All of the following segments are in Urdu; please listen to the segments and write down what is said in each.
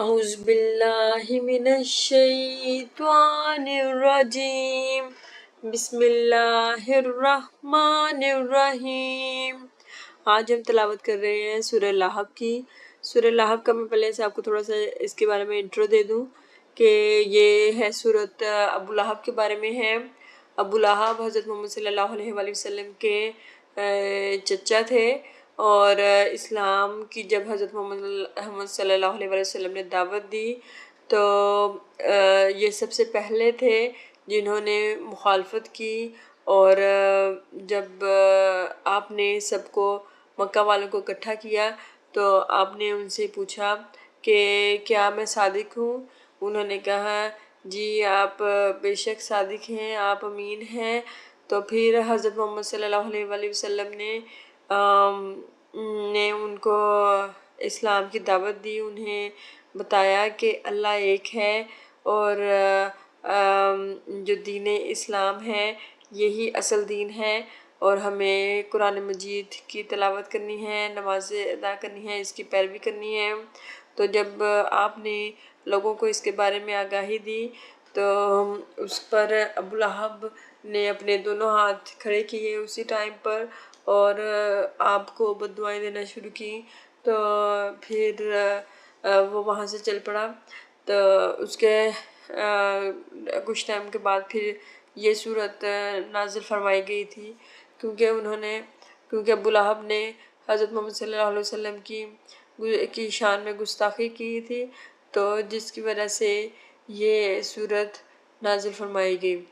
أعوذ بالله من الشيطان الرجيم بسم اللہ الرحمن الرحیم۔ آج ہم تلاوت کر رہے ہیں سورہ لہب کی۔ سورہ لہب کا میں پہلے سے آپ کو تھوڑا سا اس کے بارے میں انٹرو دے دوں کہ یہ ہے سورت ابو لہب کے بارے میں ہے۔ ابو لہب حضرت محمد صلی اللہ علیہ وآلہ وسلم کے چچا تھے، اور اسلام کی جب حضرت محمد صلی اللہ علیہ وآلہ وسلم نے دعوت دی تو یہ سب سے پہلے تھے جنہوں نے مخالفت کی، اور جب آپ نے سب کو مکہ والوں کو اکٹھا کیا تو آپ نے ان سے پوچھا کہ کیا میں صادق ہوں؟ انہوں نے کہا جی آپ بے شک صادق ہیں، آپ امین ہیں۔ تو پھر حضرت محمد صلی اللہ علیہ وآلہ وسلم نے ان کو اسلام کی دعوت دی، انہیں بتایا کہ اللہ ایک ہے، اور جو دین اسلام ہے یہی اصل دین ہے، اور ہمیں قرآن مجید کی تلاوت کرنی ہے، نمازیں ادا کرنی ہے، اس کی پیروی کرنی ہے۔ تو جب آپ نے لوگوں کو اس کے بارے میں آگاہی دی تو اس پر ابو لہب نے اپنے دونوں ہاتھ کھڑے کیے اسی ٹائم پر، اور آپ کو بد دعائیں دینا شروع کی۔ تو پھر وہ وہاں سے چل پڑا۔ تو اس کے کچھ ٹائم کے بعد پھر یہ صورت نازل فرمائی گئی تھی، کیونکہ ابو لہب نے حضرت محمد صلی اللہ علیہ وسلم کی شان میں گستاخی کی تھی، تو جس کی وجہ سے یہ صورت نازل فرمائی گئی۔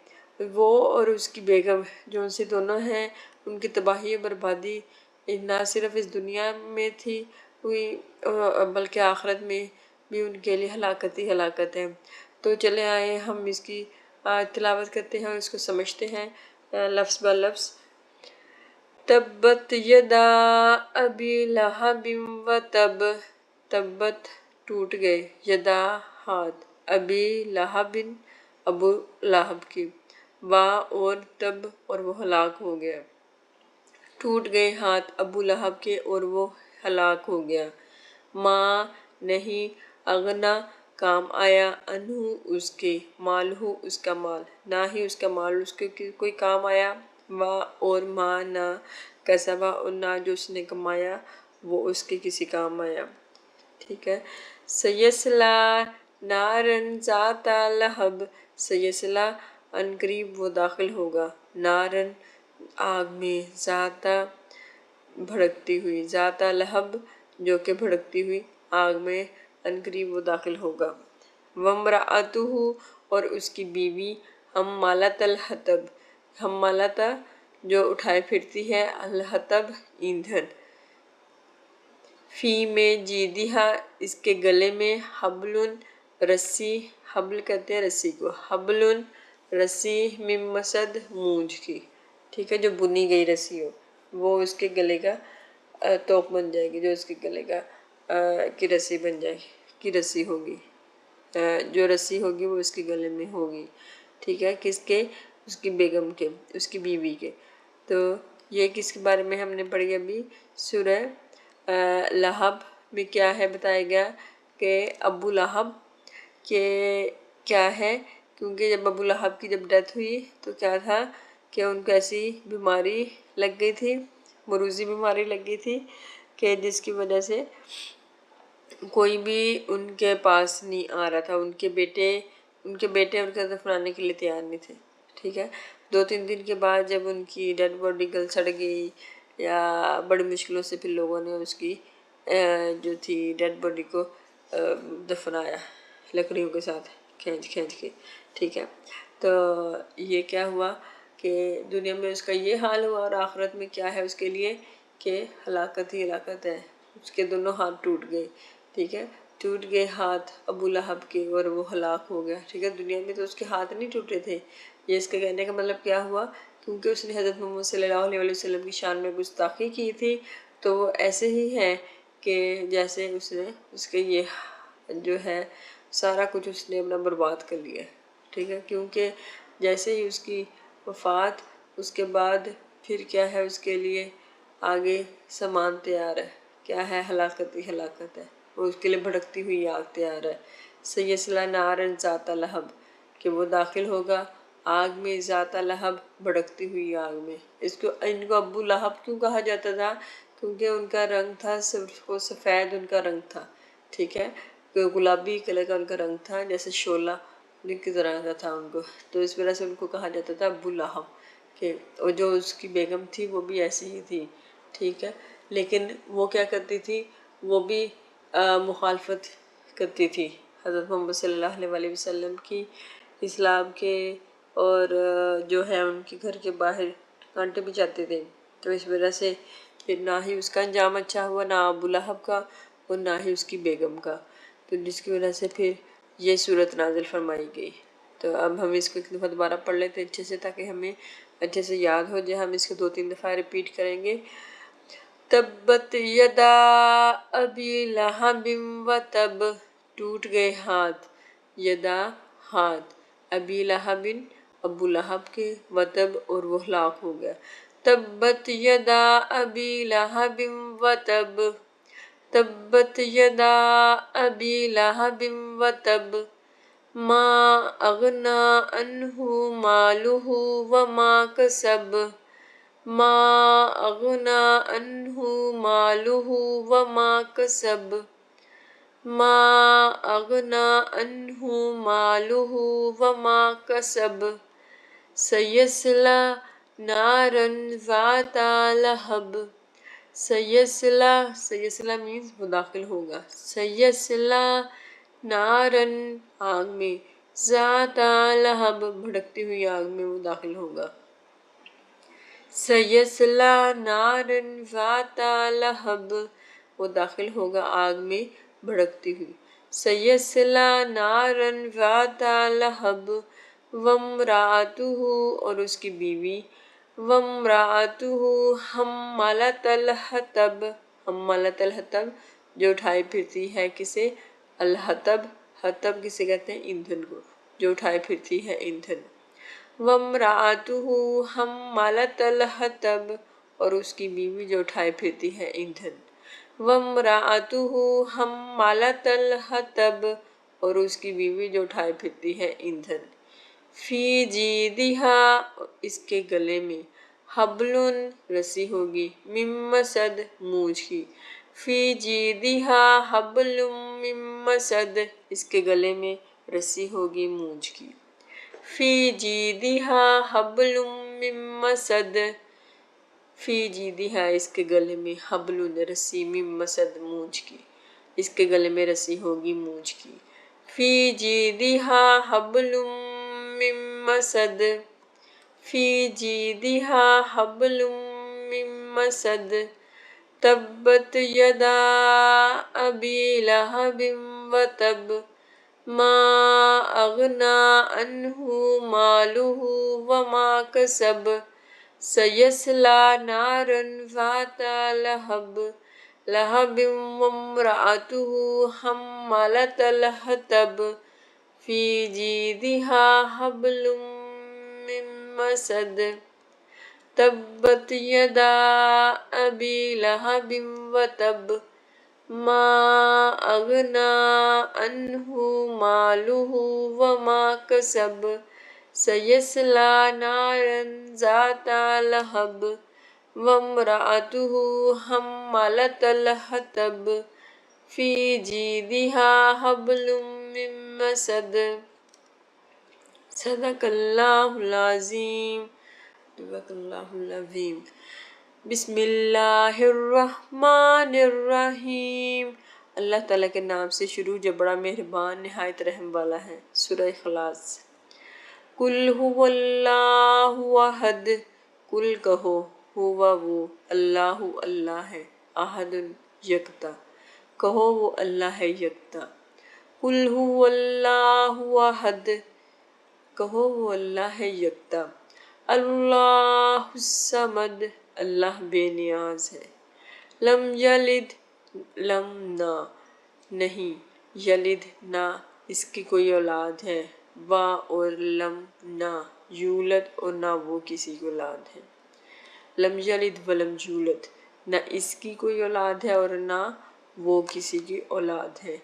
وہ اور اس کی بیگم جو ان سے دونوں ہیں، ان کی تباہی و بربادی نہ صرف اس دنیا میں تھی ہوئی بلکہ آخرت میں بھی ان کے لیے ہلاکت ہی ہلاکت ہے۔ تو چلے آئے ہم اس کی تلاوت کرتے ہیں اور اس کو سمجھتے ہیں لفظ بہ لفظ۔ تبت یدا ابی لہب و تب، تبت ٹوٹ گئے، یدا ہاتھ، ابی لہب ابو لہب کی، اور تب اور وہ ہلاک ہو گیا، ٹوٹ گئے ہاتھ ابو لہب کے اور وہ ہلاک ہو گیا۔ ماں نہیں، اغنا کام آیا، انہو اس کے، مالہ اس کا مال، نہ ہی اس کا مال اس کے کوئی کام آیا، اور ماں نہ، کسبہ اور نہ جو اس نے کمایا وہ اس کے کسی کام آیا۔ ٹھیک ہے۔ سیصلا نارن ذات لہب، سیصلا عنقریب وہ داخل ہوگا، نارن آگ میں، ذات بھڑکتی ہوئی، ذات لہب جو کہ بھڑکتی ہوئی آگ میں، عنقریب وہ داخل ہوگا۔ وامرأتہ اور اس کی بیوی، حمالۃ الحطب، حمالۃ جو اٹھائے پھرتی ہے، الحطب ایندھن، فی میں جیدہا اس کے گلے میں، حبل رسی، حبل کہتے ہیں رسی کو، حبل رسی، من مسد مونج کی، ٹھیک ہے، جو بنی گئی رسی ہو وہ اس کے گلے کا توق بن جائے گی، جو اس کے گلے کا کی رسی بن جائے گی، کی رسی ہوگی، جو رسی ہوگی وہ اس کے گلے میں ہوگی۔ ٹھیک ہے، کس کے؟ اس کی بیگم کے، اس کی بیوی کے۔ تو یہ کس کے بارے میں ہم نے پڑھی ابھی؟ سورہ لہب میں کیا ہے بتایا گیا کہ ابو لہب کہ کیا ہے، کیونکہ جب ابو لہب کی جب ڈیتھ ہوئی تو کیا تھا کہ ان کو ایسی بیماری لگ گئی تھی، مروزی بیماری لگ گئی تھی کہ جس کی وجہ سے کوئی بھی ان کے پاس نہیں آ رہا تھا، ان کے بیٹے ان کا دفنانے کے لیے تیار نہیں تھے۔ ٹھیک ہے، 2-3 دن کے بعد جب ان کی ڈیڈ باڈی گل سڑ گئی، یا بڑی مشکلوں سے پھر لوگوں نے اس کی جو تھی ڈیڈ باڈی کو دفنایا لکڑیوں کے ساتھ کھینچ کے۔ ٹھیک ہے، تو یہ کیا ہوا کہ دنیا میں اس کا یہ حال ہوا، اور آخرت میں کیا ہے اس کے لیے کہ ہلاکت ہی ہلاکت ہے، اس کے دونوں ہاتھ ٹوٹ گئے۔ ٹھیک ہے، ٹوٹ گئے ہاتھ ابو لہب کے اور وہ ہلاک ہو گیا۔ ٹھیک ہے، دنیا میں تو اس کے ہاتھ نہیں ٹوٹے تھے۔ یہ اس کے کہنے کا مطلب کیا ہوا؟ کیونکہ اس نے حضرت محمد صلی اللہ علیہ وسلم کی شان میں گستاخی کی تھی، تو وہ ایسے ہی ہے کہ جیسے اس کے یہ جو ہے سارا کچھ اس نے اپنا برباد کر لیا۔ ٹھیک ہے، کیونکہ جیسے ہی اس کی وفات، اس کے بعد پھر کیا ہے اس کے لیے آگے سامان تیار ہے، کیا ہے؟ ہلاکت ہی ہلاکت ہے، اس کے لیے بھڑکتی ہوئی آگ تیار ہے۔ سیصلی نارن ذات لہب، کہ وہ داخل ہوگا آگ میں ذات لہب، بھڑکتی ہوئی آگ میں۔ ان کو ابو لہب کیوں کہا جاتا تھا؟ کیونکہ ان کا رنگ تھا سفید، ان کا رنگ تھا، ٹھیک ہے، گلابی کلر کا ان کا رنگ تھا، جیسے شعلہ کی طرح کا تھا ان کو، تو اس وجہ سے ان کو کہا جاتا تھا ابو لہب، کہ اور جو اس کی بیگم تھی وہ بھی ایسی ہی تھی، ٹھیک ہے، لیکن وہ کیا کرتی تھی، وہ بھی مخالفت کرتی تھی حضرت محمد صلی اللہ علیہ وسلم کی، اسلام کے، اور جو ہے ان کے گھر کے باہر کانٹے بھی جاتے تھے، تو اس وجہ سے پھر نہ ہی اس کا انجام اچھا ہوا، نہ ابو لہب کا اور نہ ہی اس کی بیگم کا، تو جس کی وجہ سے پھر یہ صورت نازل فرمائی گئی۔ تو اب ہم اس کو ایک دفعہ دوبارہ پڑھ لیتے ہیں اچھے سے، تاکہ ہمیں اچھے سے یاد ہو جائے۔ ہم اس کو 2-3 دفعہ ریپیٹ کریں گے۔ تبت یدا ابی لہب وتب، ٹوٹ گئے ہاتھ، یدا ہاتھ، ابی لہب ابو لہب کے، وتب اور وہ ہلاک ہو گیا۔ تبت یدا ابی لہب وتب، تبت یدا ابی لہب وتب، ما اغنی عنہ مالہ وما کسب، ما اغنی عنہ مالہ وما کسب، ما اغنی عنہ مالہ وما کسب، سیصلی نارا ذات لہب، سیصلی مینز وہ داخل ہوگا، سیصلی نارن آگ میں، ذات لہب بھڑکتی ہوئی آگ میں وہ داخل ہوگا، سیصلی نارن ذات لہب وہ داخل ہوگا آگ میں بھڑکتی ہوئی، سیصلی نارن ذات لہب، وامرأتہ اور اس کی بیوی، وامرأتہ حمالۃ الحطب، حمالۃ الحطب جو اٹھائے پھرتی ہے کسے؟ الحطب، حطب کسے کہتے ہیں؟ ایندھن کو، جو اٹھائے پھرتی ہے ایندھن، وامرأتہ حمالۃ الحطب اور اس کی بیوی جو اٹھائے پھرتی ہے ایندھن، وامرأتہ حمالۃ الحطب اور اس کی بیوی جو اٹھائے پھرتی ہے ایندھن، فی جیدہا اس کے گلے میں، حبل رسی ہوگی، من مسد مونجھ کی، فی جیدہا حبل من مسد اس کے گلے میں رسی ہوگی مونجھ کی، فی جیدہا حبل من مسد، فی جیدہا اس کے گلے میں، حبل رسی، من مسد مونجھ کی، اس کے گلے میں رسی ہوگی مونجھ کی، فی جیدہا حبل من مسد، فی جیدہا حبل من مسد، تبت یدا ابی لہب وتب، ما اغنی عنہ مالہ وما کسب، سیصلی نارا ذات لہب، لہب وامرأتہ حمالۃ الحطب، فی جیدہا حبل من مسد، تبت یدا ابی لہب وتب، ما اغنی عنہ مالہ وما کسب، سیصلی نارا ذات لہب، وامرأتہ حمالۃ الحطب، فی جیدہا حبل من مسد۔ صدق اللہ العظیم، صدق اللہ العظیم۔ بسم اللہ الرحمن الرحیم، اللہ تعالیٰ کے نام سے شروع جو بڑا مہربان نہایت رحم والا ہے۔ سورہ اخلاص۔ قل هو اللہ احد، قل کہو، ہوا وہ، اللہ اللہ ہے، احد یکتا، کہو وہ اللہ ہے یکتا، قل هو اللہ احد، کہو وہ اللہ ہے یکتا، اللہ الصمد، اللہ بے نیاز ہے، لم یلد، لم نہ، نہیں، یلد نہ اس کی کوئی اولاد ہے، وا اور لم نہ، یولد اور نہ وہ کسی کی اولاد ہے، لم یلد ولم یولد، نہ اس کی کوئی اولاد ہے اور نہ وہ کسی کی اولاد ہے۔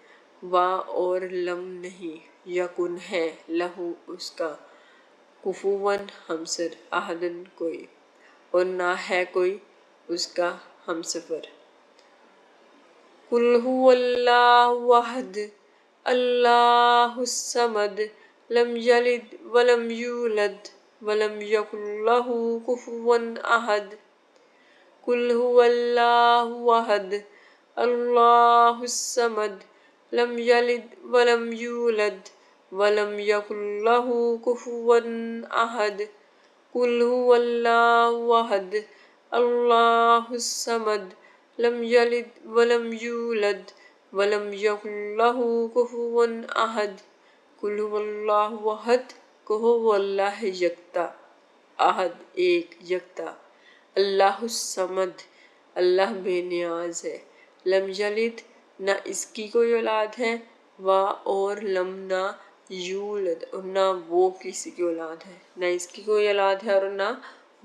وا اور لم نہیں، یکن ہے، لہو اس کا، کفواً ہمسر، احدن کوئی، اور نہ ہے کوئی اس کا ہمسفر۔ قل هو اللہ احد اللہ الصمد لم یلد ولم یولد ولم یکن لہ کفوا احد۔ قل هو اللہ احد اللہ الصمد لم یلد ولم یولد ولم یکن لہ کفوا احد۔ قل هو اللہ احد اللہ الصمد لم یلد ولم یولد ولم یکن لہ کفوا احد۔ قل هو اللہ احد، کہو وہ اللہ ہے یکتا، احد ایک، یکتا، اللہ الصمد اللہ بے نیاز ہے، لم یلد نہ اس کی کوئی اولاد ہے، وا اور لم نہ یولد اور نہ وہ کسی کی اولاد ہے، نہ اس کی کوئی اولاد ہے اور نہ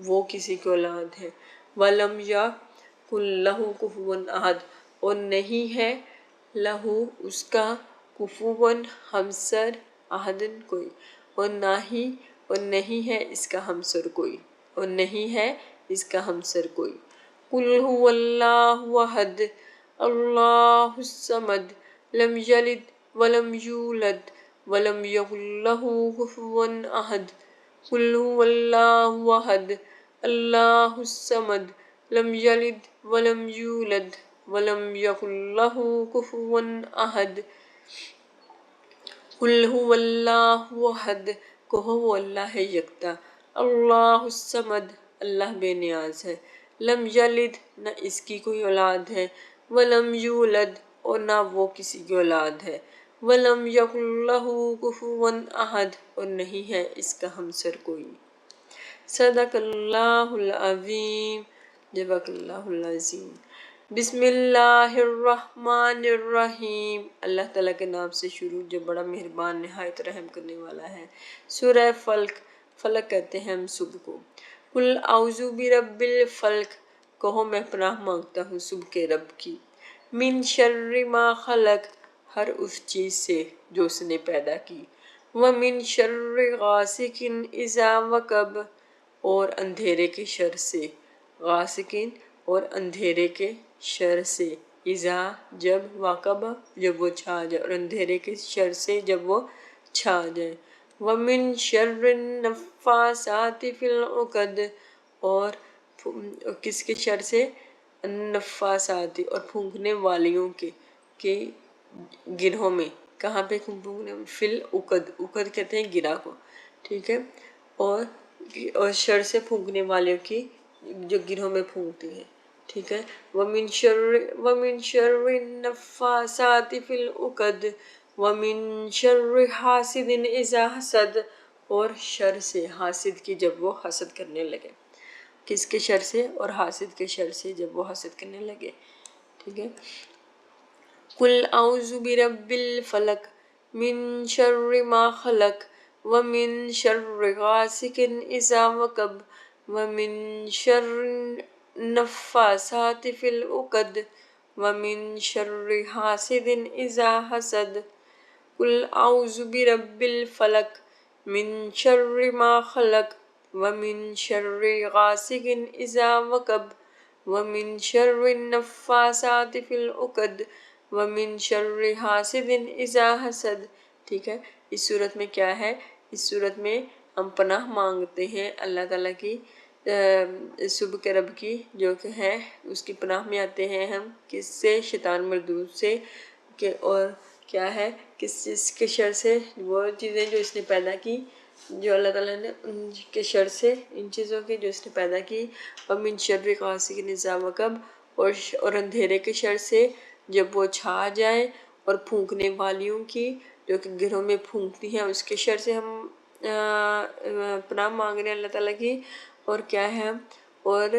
وہ کسی کی اولاد ہے، ولم یکن لہ کفوا احد اور نہیں ہے لہو اس کا، کفوا ہمسر، احدن کوئی، اور نہیں ہے اس کا ہمسر کوئی، اور نہیں ہے اس کا ہمسر کوئی۔ قل هو اللہ احد اللہ الصمد لم یلد ولم یولد ولم یکن لہ کفوا احد۔ قل هو اللہ احد اللہ الصمد لم یلد ولم یولد ولم یکن لہ کفوا احد۔ قل هو اللہ احد، کہو وہ اللہ ہے یکتا، اللہ الصمد اللہ بے نیاز ہے، لم یلد نہ اس کی کوئی اولاد ہے، ولم یولد اور نہ وہ کسی کی اولاد ہے، ولم یکن لہ کفوا احد اور نہیں ہے اس کا ہمسر کوئی۔ صدق اللہ العظیم، جزاک اللہ العظیم۔ بسم اللہ الرحمن الرحیم، اللہ تعالیٰ کے نام سے شروع جو بڑا مہربان نہایت رحم کرنے والا ہے۔ سورہ فلق، فلق کہتے ہیں ہم صبح کو۔ قل اعوذ برب الفلق، کہو میں پناہ مانگتا ہوں صبح کے رب کی، من شر ما خلق ہر اس چیز سے جو اس نے پیدا کی، ومن شر غاسق اذا وقب اور اندھیرے کے شر سے، غاسقین اور اندھیرے کے شر سے، اذا جب، وقب جب وہ چھا جائے، اور اندھیرے کے شر سے جب وہ چھا جائے، ومن شر النفاثات فی العقد اور کس کے شر سے، النفاثات اور پھونکنے والیوں کے گرہوں میں، کہاں پہ پھونکنے، فی العقد، عقد کہتے ہیں گرہ کو، ٹھیک ہے، اور شر سے پھونکنے والوں کی جو گرہوں میں پھونکتی ہیں، ٹھیک ہے، ومن شر النفاثات فی العقد ومن شر حاسد اذا حسد اور شر سے حاسد کی جب وہ حسد کرنے لگے، کس کے شر سے، اور حاسد کے شر سے جب وہ حسد کرنے لگے، ٹھیک ہے۔ قل اعوذ برب الفلق من شر ما خلق ومن شر غاسق اذا وقب ومن شر النفاثات فی العقد ومن شر حاسد اذا حسد۔ قل اعوذ برب الفلق من شر ما خلق ومن شر غاسق اذا وقب ومن شر النفاثات فی العقد ومن شر حاسد اذا حسد، ٹھیک ہے۔ اس صورت میں کیا ہے، اس صورت میں ہم پناہ مانگتے ہیں اللہ تعالیٰ کی، صبح کے رب کی، جو کہ ہے اس کی پناہ میں آتے ہیں ہم، کس سے، شیطان مردود سے، کہ اور کیا ہے، کس چیز کے شر سے، وہ چیزیں جو اس نے پیدا کی، جو اللہ تعالیٰ نے ان کے شر سے، ان چیزوں کے جو اس نے پیدا کی، ومن شر غاسق اذا وقب اور اندھیرے کے شر سے جب وہ چھا جائے، اور پھونکنے والیوں کی جو کہ گرہوں میں پھونکتی ہیں اس کے شر سے ہم پناہ مانگ رہے ہیں اللہ تعالیٰ کی، اور کیا ہے، اور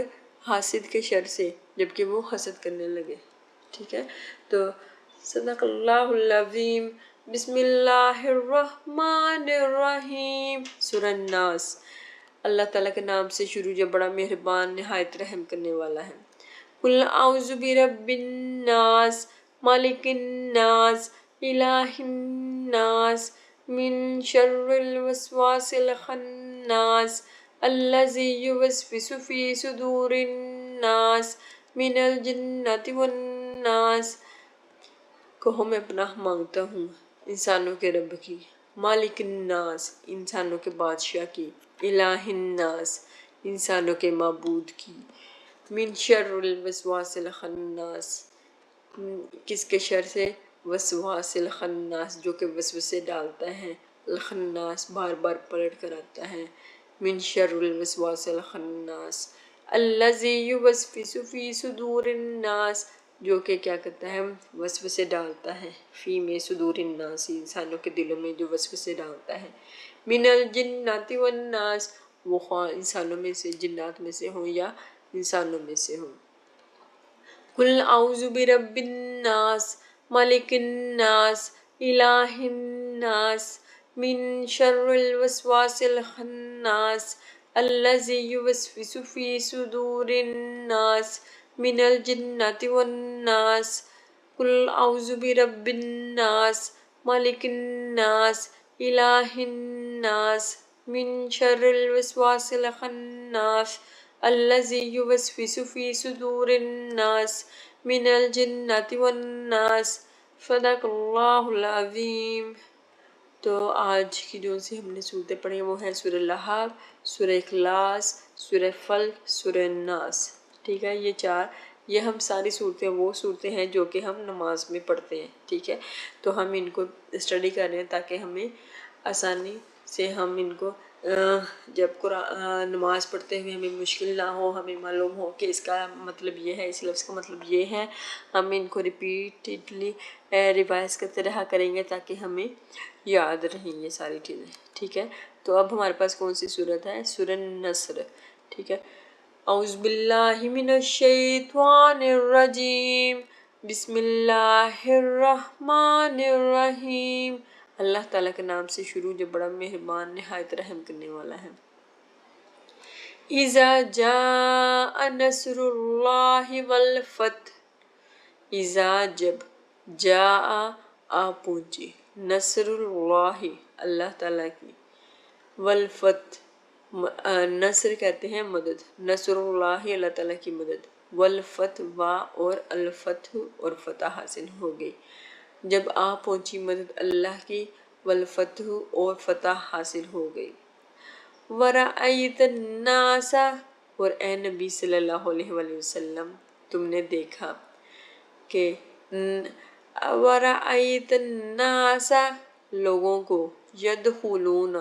حاسد کے شر سے جب کہ وہ حسد کرنے لگے، ٹھیک ہے۔ تو صدق اللہ العظیم۔ بسم اللہ الرحمن الرحیم، سورہ الناس، اللہ تعالیٰ کے نام سے شروع جو بڑا مہربان نہایت رحم کرنے والا ہے۔ قل اعوذ برب الناس، مالک الناس الہ الناس من شر الوسواس الخناس الذی یوسوس فی صدور الناس من الجنۃ والناس۔ کہو میں پناہ مانگتا ہوں انسانوں کے رب کی، مالک الناس انسانوں کے بادشاہ کی، الہ الناس انسانوں کے معبود کی، من شر الوسواس الخناس کس کے شر سے؟ وسواس الخناس جو کہ وسوسے ڈالتا ہے، الخناس بار بار پلٹ کر آتا ہے، من شر الوسواس الخناس الذی یوسوس فی صدور الناس جو کہ کیا کرتا ہے؟ وسوسے ڈالتا ہے، فی میں صدور الناس انسانوں کے دلوں میں جو وسوسے ڈالتا ہے، من الجنات والناس وہ خواہ انسانوں میں سے، جنات میں سے ہوں یا انسانوں میں سے ہوں۔ قل اعوذ برب الناس ملک الناس الہ الناس من شر الوسواس الخناس الذی یوسوس فی صدور الناس من الجنۃ والناس۔ قل اعوذ برب الناس ملک الناس الہ الناس من شر الوسواس الخناس الذی یوسوس فی صدور الناس من الجنۃ والناس۔ صدق اللہ العظیم۔ تو آج کی جو سے ہم نے صورتیں پڑھی وہ ہیں سورہ لحد، سورہ اخلاص، سورہ فلق، سورہ الناس، ٹھیک ہے۔ یہ چار، یہ ہم ساری صورتیں وہ صورتیں ہیں جو کہ ہم نماز میں پڑھتے ہیں، ٹھیک ہے۔ تو ہم ان کو اسٹڈی کر رہے ہیں تاکہ ہمیں آسانی سے ہم ان کو جب قرآن نماز پڑھتے ہوئے ہمیں مشکل نہ ہو، ہمیں معلوم ہو کہ اس کا مطلب یہ ہے، اس لفظ کا مطلب یہ ہے، ہم ان کو ریپیٹڈلی ریوائز کرتے رہا کریں گے تاکہ ہمیں یاد رہیں یہ ساری چیزیں، ٹھیک ہے۔ تو اب ہمارے پاس کون سی صورت ہے؟ سورہ النصر، ٹھیک ہے۔ اعوذ باللہ من الشیطان الرجیم، بسم اللہ الرحمن الرحیم۔ اللہ تعالیٰ کے نام سے شروع جو بڑا مہربان نہایت رحم کرنے والا ہے۔ اذا جاء نصر اللہ والفتح، اذا جب، جاء آ پہنچی، نصر اللہ اللہ تعالیٰ کی، والفتح نصر کہتے ہیں مدد، نصر اللہ اللہ تعالیٰ کی مدد، والفتح وا اور الفتح اور فتح حاصل ہو گئی، جب آ پہنچی مدد اللہ کی، والفتح اور فتح حاصل ہو گئی۔ وَرَأَيْتَ النَّاسَ اور اے نبی صلی اللہ علیہ وآلہ وسلم تم نے دیکھا کہ وَرَأَيْتَ النَّاسَ لوگوں کو، يَدْخُلُونَ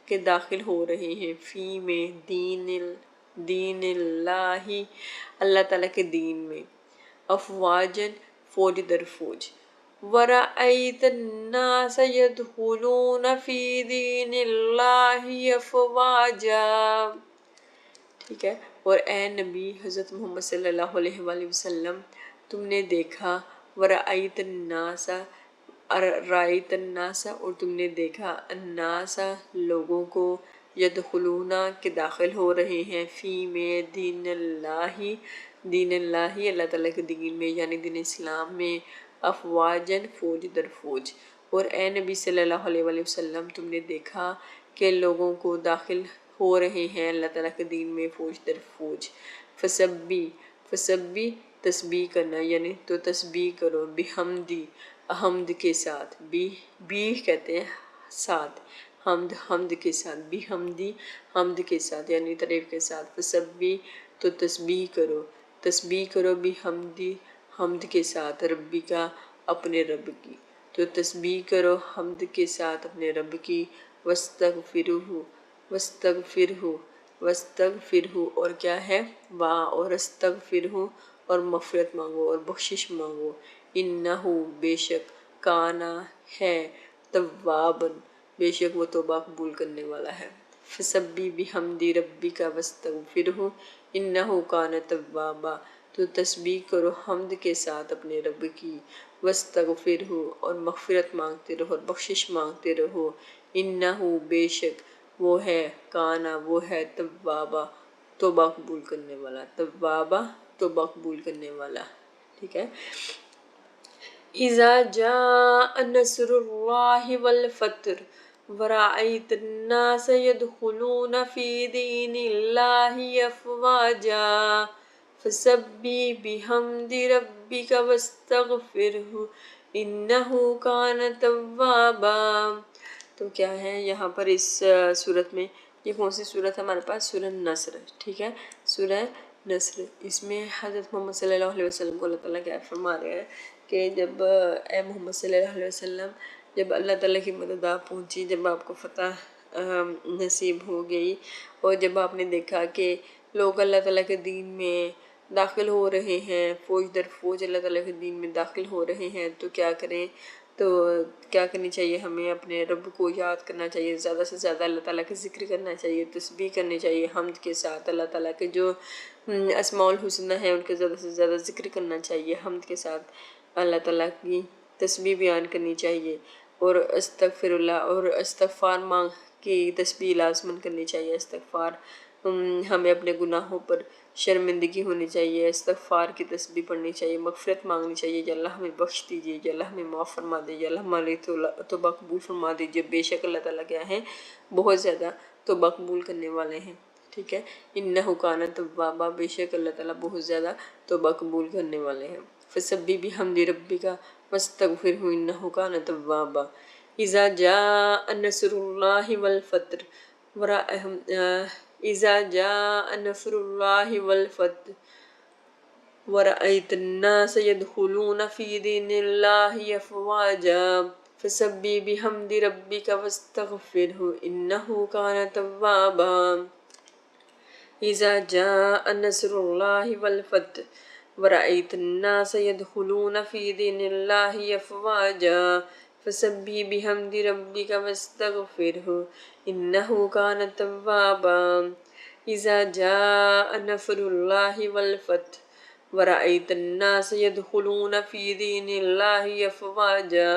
کہ داخل ہو رہے ہیں، فی میں دین اللہ اللہ تعالیٰ کے دین میں، افواجن فوج در فوج۔ وَرَأَيْتَ النَّاسَ يَدْخُلُونَ فِي دِينِ اللَّهِ أَفْوَاجًا، ٹھیک ہے۔ اور اے نبی حضرت محمد صلی اللہ علیہ وآلہ وسلم تم نے دیکھا، وَرَأَيْتَ النَّاسَ رَأَيْتَ النَّاسَ اور تم نے دیکھا، النَّاسَ لوگوں کو، يدخلون کہ داخل ہو رہے ہیں، فی میں دین اللہ اللہ تعالیٰ کے دین میں یعنی دین اسلام میں، افواجن فوج در فوج۔ اور اے نبی صلی اللہ علیہ وآلہ وسلم تم نے دیکھا کہ لوگوں کو داخل ہو رہے ہیں اللہ تعالیٰ کے دین میں فوج در فوج۔ فسبی تسبیح کرنا یعنی تو تسبیح کرو، بحمدی حمد کے ساتھ، بھی کہتے ہیں ساتھ، حمد کے ساتھ، بحمدی حمد کے ساتھ یعنی تعریف کے ساتھ، فسبی تو تسبیح کرو بحمدی حمد کے ساتھ، ربی کا اپنے رب کی، تو تسبیح کرو حمد کے ساتھ اپنے رب کی، واستغفرہ اور کیا ہے اور استغفرہ اور مغفرت مانگو اور بخشش مانگو، انہ بے شک، کانا ہے، توابن بے شک وہ توبہ قبول کرنے والا ہے۔ فسبح بحمد ربک واستغفرہ انہ کان توابا، تو تسبیح کرو حمد کے ساتھ اپنے رب کی، واستغفرہ اور مغفرت مانگتے رہو اور بخشش مانگتے رہو، انہ بے شک وہ ہے، کانا وہ ہے، توابا توبہ قبول کرنے والا، توابا توبہ قبول کرنے والا، ٹھیک ہے۔ اذا جاء نصر اللہ والفتح ورأيت الناس يدخلون في دين الله افواجا فسبح بحمد ربك واستغفره انه كان توابا۔ تو کیا ہے یہاں پر اس صورت میں، یہ کون سی صورت ہے ہمارے پاس؟ سورہ نصر، ٹھیک ہے، سورہ نصر۔ اس میں حضرت محمد صلی اللہ علیہ وسلم کو اللہ تعالیٰ کیا فرما رہے ہیں کہ جب اے محمد صلی اللہ علیہ وسلم، جب اللہ تعالیٰ کی مدد آپ پہنچی، جب آپ کو فتح نصیب ہو گئی، اور جب آپ نے دیکھا کہ لوگ اللہ تعالیٰ کے دین میں داخل ہو رہے ہیں، فوج در فوج اللہ تعالیٰ کے دین میں داخل ہو رہے ہیں، تو کیا کریں؟ تو کیا کرنی چاہیے؟ ہمیں اپنے رب کو یاد کرنا چاہیے، زیادہ سے زیادہ اللہ تعالیٰ کا ذکر کرنا چاہیے، تسبیح کرنی چاہیے حمد کے ساتھ، اللہ تعالیٰ کے جو اسماء الحسنی ہیں ان کے زیادہ سے زیادہ ذکر کرنا چاہیے، حمد کے ساتھ اللہ تعالیٰ کی تسبیح بیان کرنی چاہیے، اور استغفر اللہ اور استغفار مانگ کی تسبیح لازماً کرنی چاہیے۔ استغفار، ہمیں اپنے گناہوں پر شرمندگی ہونی چاہیے، استغفار کی تسبیح پڑھنی چاہیے، مغفرت مانگنی چاہیے کہ اللہ ہمیں بخش دیجیے، کہ اللہ ہمیں معاف فرما دیجیے، اللہ ہماری توبہ قبول فرما دیجیے، بے شک اللہ تعالیٰ کیا ہے؟ بہت زیادہ توبہ قبول کرنے والے ہیں، ٹھیک ہے، انہ کان توابا، بے شک اللہ تعالیٰ بہت زیادہ توبہ قبول کرنے والے ہیں۔ فسبح بحمد ربک واستغفرہ انہ کان توابا۔ اذا جاء نصر اللہ والفتح اذا جاء نصر اللہ والفتح ورأيت الناس يدخلون في دين الله أفواجا فسبح بحمد ربك واستغفره إنه كان توابا۔ إذا جاء نصر الله والفتح ورأيت الناس يدخلون في دين الله أفواجا فسبح بحمد ربك واستغفره إنه كان توابا۔ إذا جاء نصر الله والفتح ورأيت الناس يدخلون في دين الله أفواجا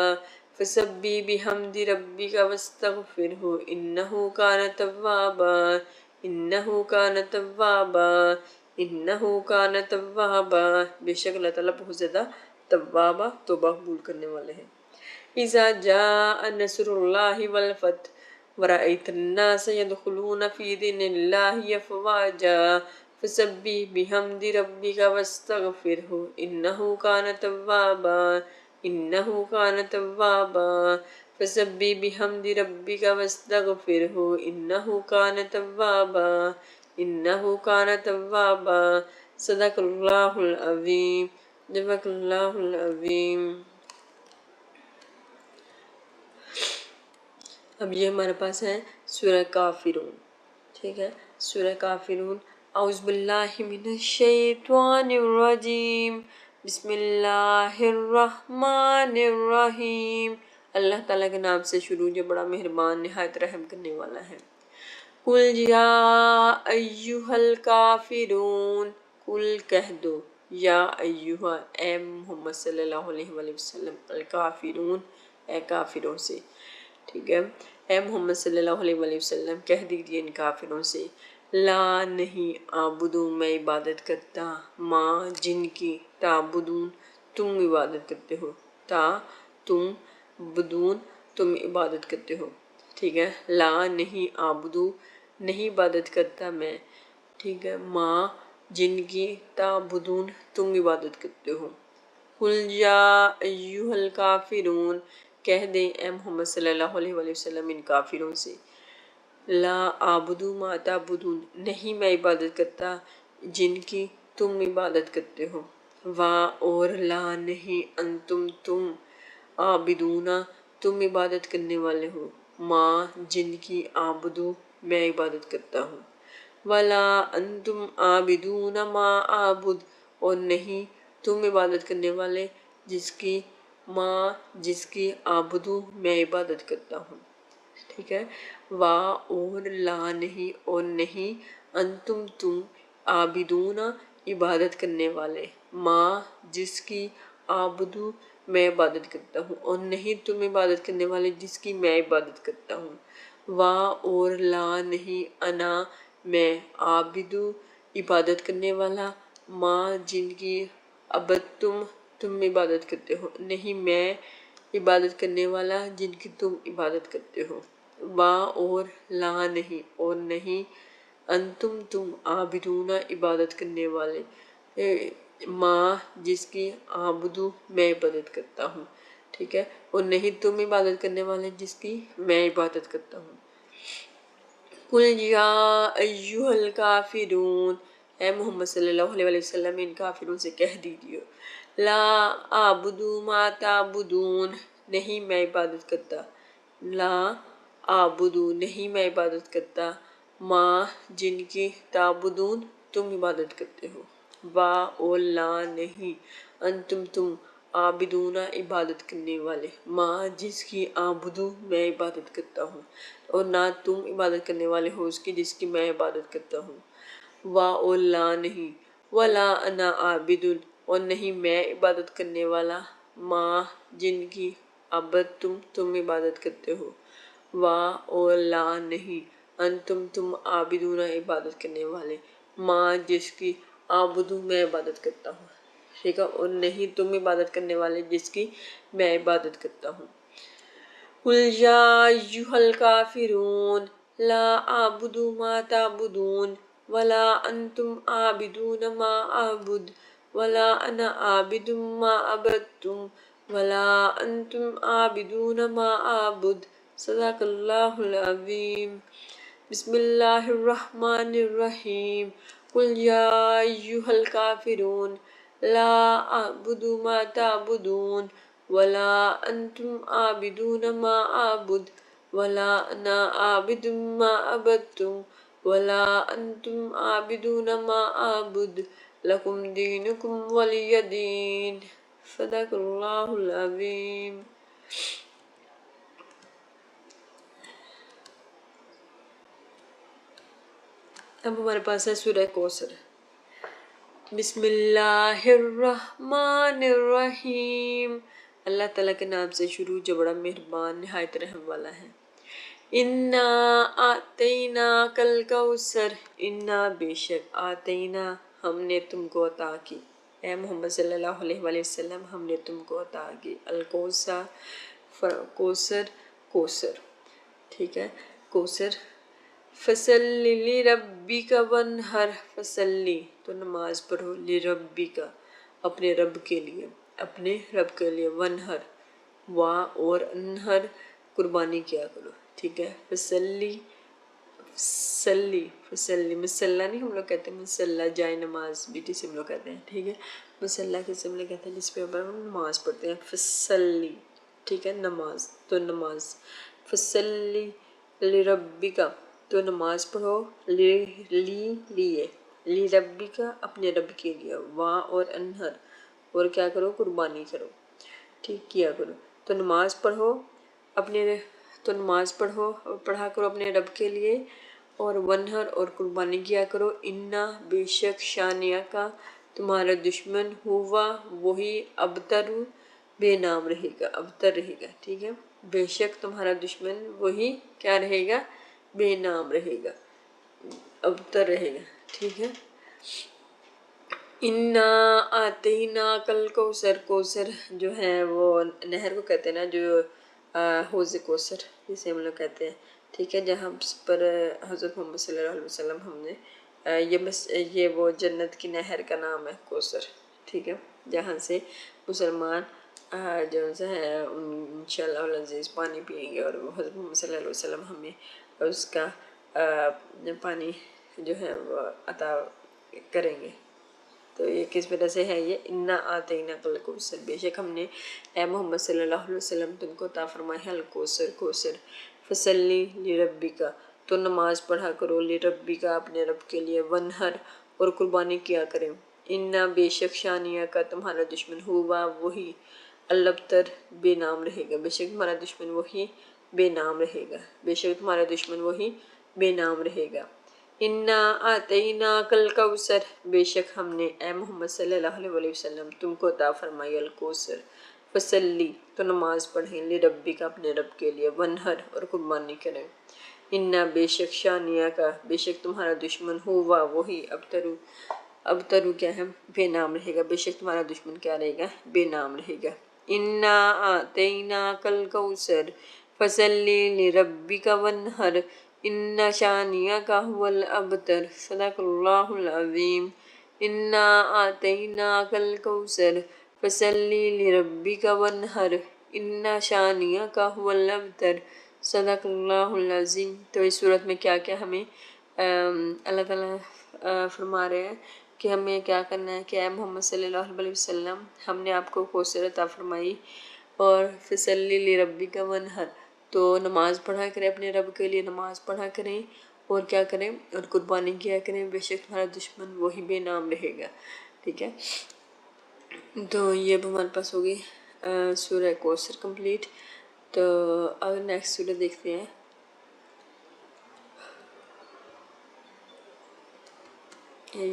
فسبح بحمد ربك واستغفره إنه كان توابا إنه كان توابا إنه كان توابا، بے شک اللہ تعالیٰ بہت زیادہ توابا، توبہ قبول کرنے والے ہیں۔ إذا جاء نصر الله والفتح ورأيت الناس يدخلون في دين الله أفواجا فسبح بحمد ربك واستغفره إنه كان توابا إنه كان توابا فسبح بحمد ربك واستغفره إنه كان توابا إنه كان توابا۔ صدق اللہ العظیم، جزاک اللہ العظیم۔ اب یہ ہمارے پاس ہے سورہ کافرون، ٹھیک ہے، سورہ کافرون۔ اعوذ باللہ من الشیطان الرجیم، بسم اللہ الرحمن الرحیم۔ اللہ تعالیٰ کے نام سے شروع جو بڑا مہربان نہایت رحم کرنے والا ہے۔ قل یا ایہا الکافرون، قل کہہ دو، یا ایہا اے محمد صلی اللہ علیہ وآلہ وسلم، الکافرون اے کافروں سے، ٹھیک ہے، اے محمد صلی اللہ علیہ وآلہ وسلم کہہ دیجئے ان کافروں سے، لا نہیں عابدوں میں عبادت کرتا، ماں جن کی تعبدون تم عبادت کرتے ہو، تا تم بدون تم عبادت کرتے ہو، ٹھیک ہے، لا نہیں عابدوں نہیں عبادت کرتا میں، ٹھیک ہے، ماں جن کی تعبدون تم عبادت کرتے ہو۔ قل یا ایہا الکافرون، کہہ دیں اے محمد صلی اللہ علیہ وآلہ وسلم ان کافروں سے، لا اعبدو ما تعبدون، نہیں میں عبادت کرتا جن کی تم عبادت کرتے ہو، وا اور لا نہیں انتم تم عابدون تم عبادت کرنے والے ہو، ما جن کی عابدو میں عبادت کرتا ہوں، ولا انتم عابدون ما اعبد اور نہیں تم عبادت کرنے والے جس کی ماں جس کی عابدو میں عبادت کرتا ہوں، ٹھیک ہے، وا اور لا نہیں اور نہیں انتم تم عابدون عبادت کرنے والے، ماں جس کی عابدو میں عبادت کرتا ہوں، اور نہیں تم عبادت کرنے والے جس کی میں عبادت کرتا ہوں، وا اور لا نہیں انا میں عابدو عبادت کرنے والا، ماں جن کی عبدتم تم عبادت کرتے ہو، نہیں میں عبادت کرنے والا جن کی تم عبادت کرتے ہو، وا اور لا نہیں، اور نہیں انتم تم عابدون عبادت کرنے والے، ماں جس کی عابدو میں عبادت کرتا ہوں، ٹھیک ہے، اور نہیں تم عبادت کرنے والے جس کی میں عبادت کرتا ہوں۔ قل یا ایہا الکافرون، اے محمد صلی اللہ علیہ وسلم ان کافروں سے کہہ دیجیے، لا اعبد ما تعبدون، نہیں میں عبادت کرتا، لا اعبد نہیں میں عبادت کرتا، ما جن کی تعبدون تم عبادت کرتے ہو، وا اور لا نہیں، انتم تم عابدون عبادت کرنے والے، ماں جس کی عابدو میں عبادت کرتا ہوں، اور نہ تم عبادت کرنے والے ہو اس کی جس کی میں عبادت کرتا ہوں، وا اور لا نہیں، ولا انا عابد اور نہیں میں عبادت کرنے والا، ماں جن کی عبد تم عبادت کرتے ہو، وا اور لا نہیں، انتم تم عابدون عبادت کرنے والے، ماں جس کی عابدو میں عبادت کرتا ہوں، ٹھیک ہے، اور نہیں تم عبادت کرنے والے جس کی میں عبادت کرتا ہوں۔ قل یا ایہا الکافرون لا اعبد ما تعبدون ولا انتم عابدون ما اعبد ولا انا عابد ما عبدتم ولا انتم عابدون ما اعبد، صدق اللہ العظیم۔ بسم اللہ الرحمن الرحیم۔ قل یا ایہا الکافرون لا اعبد ما تعبدون ولا انتم عابدون ما اعبد ولا انا عابد ما عبدتم ولا انتم عابدون ما اعبد لکم دینکم ولی دین، صدق اللہ العظیم۔ اب ہمارے پاس ہے سورہ کوثر۔ بسم اللہ الرحمن الرحیم، اللہ تعالیٰ کے نام سے شروع جو بڑا مہربان نہایت رحم والا ہے۔ انا اعطیناک الکوثر، انا بے شک، اعطینا ہم نے تم کو عطا کی، اے محمد صلی اللہ علیہ وآلہ وسلم ہم نے تم کو عطا کی، الکوثر، کوثر، کوثر، ٹھیک ہے، کوثر۔ فصلی لربک وانحر، فصلی تو نماز پڑھو، لربک اپنے رب کے لیے، اپنے رب کے لیے، وانحر وا اور انحر قربانی کیا کرو، ٹھیک ہے، فصلی، فصلی، فصلی، مسلح نہیں ہم لوگ کہتے ہیں، مسلح جائے نماز بیٹی سے ہم لوگ کہتے ہیں، ٹھیک ہے، مسلح کیسے ہم لوگ کہتے ہیں جس پہ ہم نماز پڑھتے ہیں، فصلی، ٹھیک ہے، نماز تو نماز، فصلی لربک تو نماز پڑھو، لیے، لی ربی کا اپنے رب کے لیے، وا اور انحر اور کیا کرو، قربانی کرو، ٹھیک کیا کرو، تو نماز پڑھو اپنے، تو نماز پڑھو پڑھا کرو اپنے رب کے لیے، اور ونحر اور قربانی کیا کرو، انا بے شک شانیہ کا تمہارا دشمن ہوا وہی ابتر بے نام رہے گا، ابتر رہے گا، ٹھیک ہے، بے شک تمہارا دشمن وہی کیا رہے گا، بے نام رہے گا، ابتر رہے گا، ٹھیک ہے۔ انا اعطیناک الکوثر، کوثر جو ہے وہ نہر کو کہتے ہیں نا، جو حوض کوثر جسے ہم لوگ کہتے ہیں، ٹھیک ہے، جہاں پر حضرت محمد صلی اللہ علیہ وسلم ہم نے یہ وہ جنت کی نہر کا نام ہے کوثر، ٹھیک ہے، جہاں سے مسلمان جو ہے انشاءاللہ العزیز پانی پئیں گے، اور حضرت محمد صلی اللہ علیہ وسلم ہمیں اس کا پانی جو ہے وہ عطا کریں گے۔ تو یہ کس وجہ سے ہے، یہ انا اعطیناک الکوثر، بے شک ہم نے اے محمد صلی اللہ علیہ وسلم تم کو عطا فرمایا ہے الکوثر، کوثر، فصلی لربک تو نماز پڑھا کرو، لربک اپنے رب کے لیے، ونحر اور قربانی کیا کریں، انا بے شک شانیہ کا تمہارا دشمن ہوا وہی الابتر بے نام رہے گا، بے شک تمہارا دشمن وہی بے نام رہے گا، بے شک تمہارا دشمن وہی بے نام رہے گا۔ انا اعطیناک الکوثر، بے شک ہم نے اے محمد صلی اللہ علیہ وسلم تم کو عطا فرمائی الکوثر، فصلی تو نماز پڑھیں، لربک اپنے رب کے لیے، ونحر اور قربانی کریں، انا بے شک شانیہ کا بے شک تمہارا دشمن ہوا وہی ابتر کیا ہے؟ بے نام رہے گا، بے شک تمہارا دشمن کیا رہے گا؟ بے نام رہے گا۔ انا اعطیناک الکوثر فصلی لربک وانحر ان شانئک هو الابتر، صدق اللہ العظیم۔ انا اعطیناک الکوثر فصلی لربک وانحر ان شانئک هو الابتر، صدق اللہ العظیم۔ تو اس صورت میں کیا کیا ہمیں اللہ تعالیٰ فرما رہے ہیں کہ ہمیں کیا کرنا ہے کہ اے محمد صلی اللہ علیہ وسلم، ہم نے آپ کو کوثر عطا فرمائی اور فصلی لربک وانحر، تو نماز پڑھا کریں، اپنے رب کے لیے نماز پڑھا کریں اور کیا کریں؟ اور قربانی کیا کریں، بے شک تمہارا دشمن وہی بے نام رہے گا۔ ٹھیک ہے، تو یہ اب ہمارے پاس ہوگی سورہ کوثر کمپلیٹ۔ تو اگر نیکسٹ سورہ دیکھتے ہیں،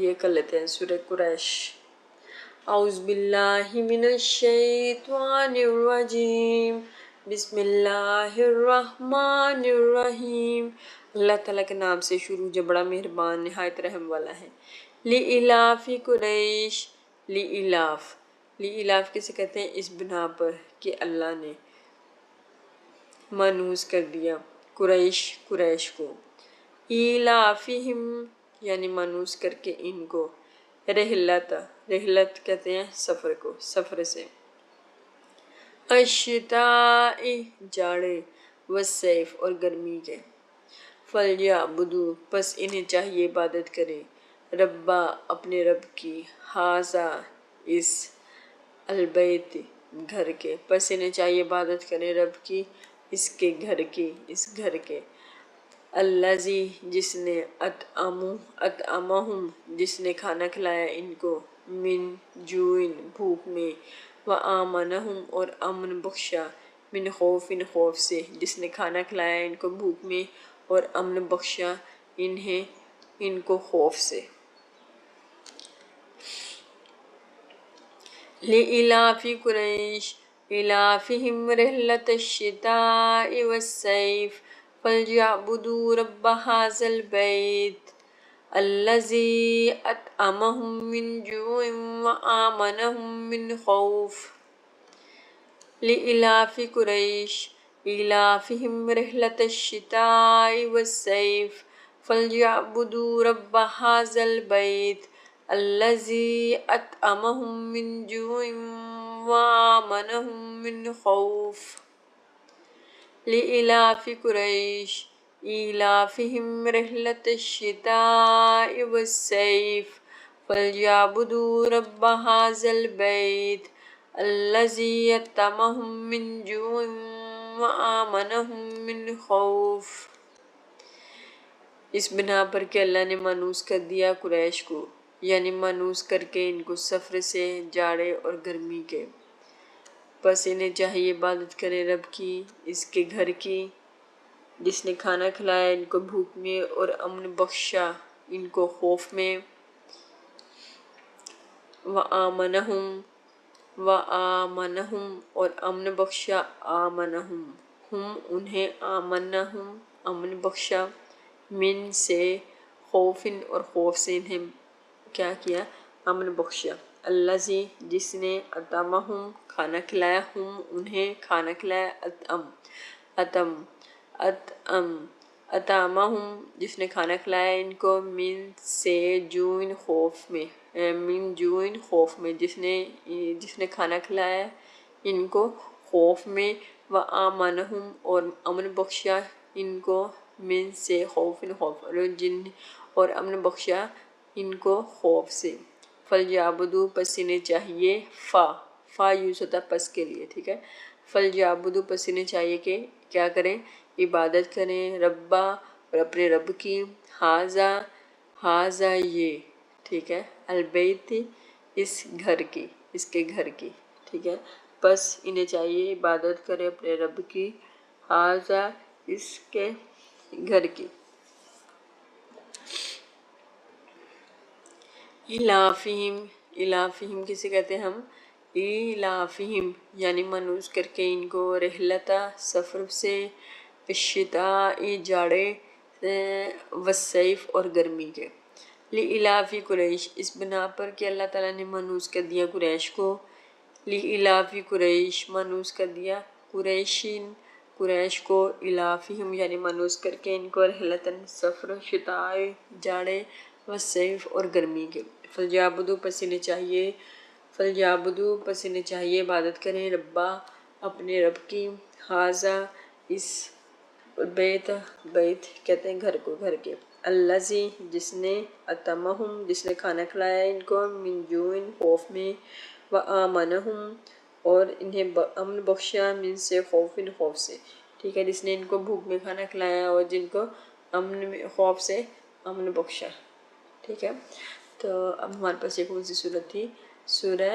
یہ کر لیتے ہیں سورہ قریش۔ اعوذ باللہ من الشیطان الرجیم، بسم اللہ الرحمن الرحیم۔ اللہ تعالیٰ کے نام سے شروع جو بڑا مہربان نہایت رحم والا ہے۔ لإلاف قریش، لإلاف کسے کہتے ہیں؟ اس بنا پر کہ اللہ نے مانوس کر دیا قریش کو، ایلافہم یعنی مانوس کر کے ان کو، رحلت کہتے ہیں سفر کو، سفر سے، الشتاء جاڑے، والصیف اور گرمی کے، فلیعبدوا پس انہیں چاہیے عبادت کریں، ربا اپنے رب کی، ھذا اس، البیت گھر کے، پس انہیں چاہیے عبادت کریں رب کی اس کے گھر کی، اس گھر کے، الذی جس نے اطعمہم جس نے کھانا کھلایا ان کو، من جوع بھوک میں، وآمنہم اور امن بخشا، من خوف خوف سے، جس نے کھانا کھلایا ان کو بھوک میں اور امن بخشا ان کو خوف سے۔ لإلاف قریش إلافهم رحلة الشتاء والصيف فليعبدوا رب هذا البيت الذي أطعمهم من جوع وآمنهم من خوف۔ لإلاف قریش إلافهم رحلة الشتاء والصيف فليعبدوا رب هذا البيت الذي أطعمهم من جوع وآمنهم من خوف۔ لإلاف قریش إلافهم رحلة الشتاء والصيف فليعبدوا رب هذا البيت الذي أطعمهم من جوع وآمنهم من خوف۔ اس بنا پر کہ اللہ نے مانوس کر دیا قریش کو، یعنی مانوس کر کے ان کو سفر سے، جاڑے اور گرمی کے، پس انہیں چاہیے عبادت کریں رب کی اس کے گھر کی، جس نے کھانا کھلایا ان کو بھوک میں اور امن بخشا ان کو خوف میں، وآمنہم اور امن بخشا، آمنہم ہم انہیں، آمنہم امن بخشا، من سے، خوف اور خوف سے انہیں کیا کیا؟ امن بخشا، الذی جس نے اطعمہم کھانا کھلایا، ہم انہیں کھانا کھلایا، اطعمہم جس نے کھانا کھلایا ان کو، من سے، جوع خوف میں، من جوع خوف میں، جس نے کھانا کھلایا ان کو خوف میں، وآمنہم اور امن بخشا ان کو، من سے، خوف اور امن بخشا ان کو خوف سے، فلیعبدوا پس انہیں چاہیے، فا یوز ہوتا ہے پس کے لیے، ٹھیک ہے، فلیعبدوا پس انہیں چاہیے کہ کیا کریں؟ عبادت کریں، ربا اور اپنے رب کی، ھذا یہ، ٹھیک ہے، البیت اس گھر کی، اس کے گھر کی، ٹھیک ہے، پس انہیں چاہیے عبادت کریں اپنے رب کی، ھذا اس کے گھر کی۔ الافہم کسے کہتے ہیں ہم؟ الافہم یعنی مانوس کر کے ان کو، رحلتا سفر سے، الشتاء جاڑے، والصیف اور گرمی کے، لِإِلَافِ قریش، اس بنا پر کہ اللہ تعالیٰ نے منحوس کر دیا قریش کو، لِإِلَافِ قریش منحوس کر دیا قریشین قریش کو، الافہم یعنی منحوس کر کے ان کو، رحلتاً سفر، شتائے جاڑے، والصیف اور گرمی کے، فلیعبدوا پس انہیں چاہیے، فلیعبدوا پس انہیں چاہیے عبادت کریں، ربا اپنے رب کی، ھذا اس، بیت بیت کہتے ہیں گھر کو، گھر کے، الذی جس نے، اطعمہم جس نے کھانا کھلایا ان کو، من جوع خوف میں، وآمنہم اور انہیں امن بخشا، من سے خوف خوف سے، ٹھیک ہے، جس نے ان کو بھوک میں کھانا کھلایا اور جن کو امن میں خوف سے امن بخشا، ٹھیک ہے۔ تو اب ہمارے پاس یہ کون سی صورت تھی؟ سورہ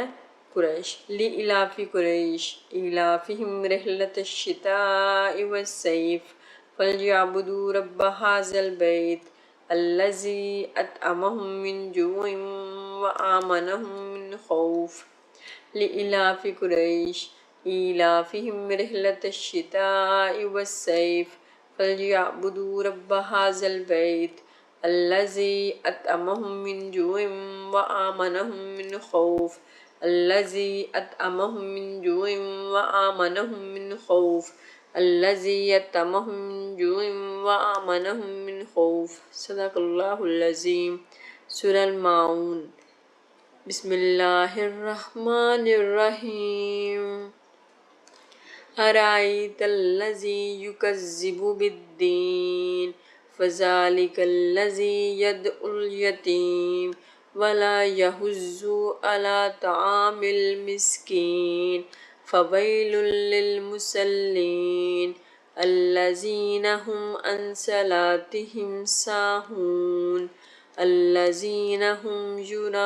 قریش، لِإِلَافِ قریش إِلَافِهِمْ رِحْلَةَ الشِّتَاءِ وَالصَّيْفِ فَلْيَعْبُدُوا رَبَّ هَٰذَا الْبَيْتِ الَّذِي أَطْعَمَهُم مِّن جُوعٍ وَآمَنَهُم مِّنْ خَوْفٍ لِإِلَافِ قریش إِلَافِهِمْ رِحْلَةَ الشِّتَاءِ وَالصَّيْفِ فَلْيَعْبُدُوا رَبَّ هَٰذَا الْبَيْتِ الَّذِي أَطْعَمَهُم مِّن جُوعٍ وَآمَنَهُم مِّنْ خَوْفٍ الَّذِي أَطْعَمَهُم مِّن جُوعٍ وَآمَنَهُم مِّنْ خَوْفٍ الَّذِي أَطْعَمَهُم مِّن جُوعٍ وَآمَنَهُم مِّنْ خَوْفٍ۔ صدق اللہ العظیم۔ سورہ الماعون، بسم اللہ الرحمن الرحیم۔ أَرَأَيْتَ الَّذِي يُكَذِّبُ بِالدِّينِ فَذَلِكَ الَّذِي يَدْعُ الْيَتِيمَ وَلَا يَحُضُّ عَلَىٰ طَعَامِ الْمِسْكِينِ فَوَيْلٌ لِّلْمُصَلِّينَ الَّذِينَ هُمْ عَنْ صَلَاتِهِمْ سَاهُونَ الَّذِينَ هُمْ يُرَاءُونَ۔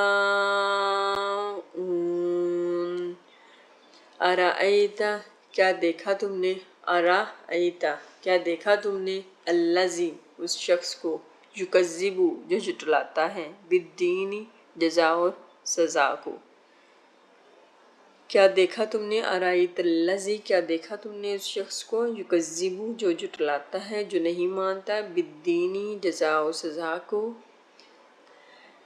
أَرَأَيْتَ کیا دیکھا تم نے، أَرَأَيْتَ کیا دیکھا تم نے، الَّذِي اس شخص کو، یُکَذِّبُ جو جھٹلاتا ہے، بِالدِّینِ جزا اور سزا کو، کیا دیکھا تم نے، أَرَأَيْتَ الَّذِي کیا دیکھا تم نے اس شخص کو، یُکَذِّبُ جو جھٹلاتا ہے، جو نہیں مانتا، بِالدِّینِ جزا و سزا کو،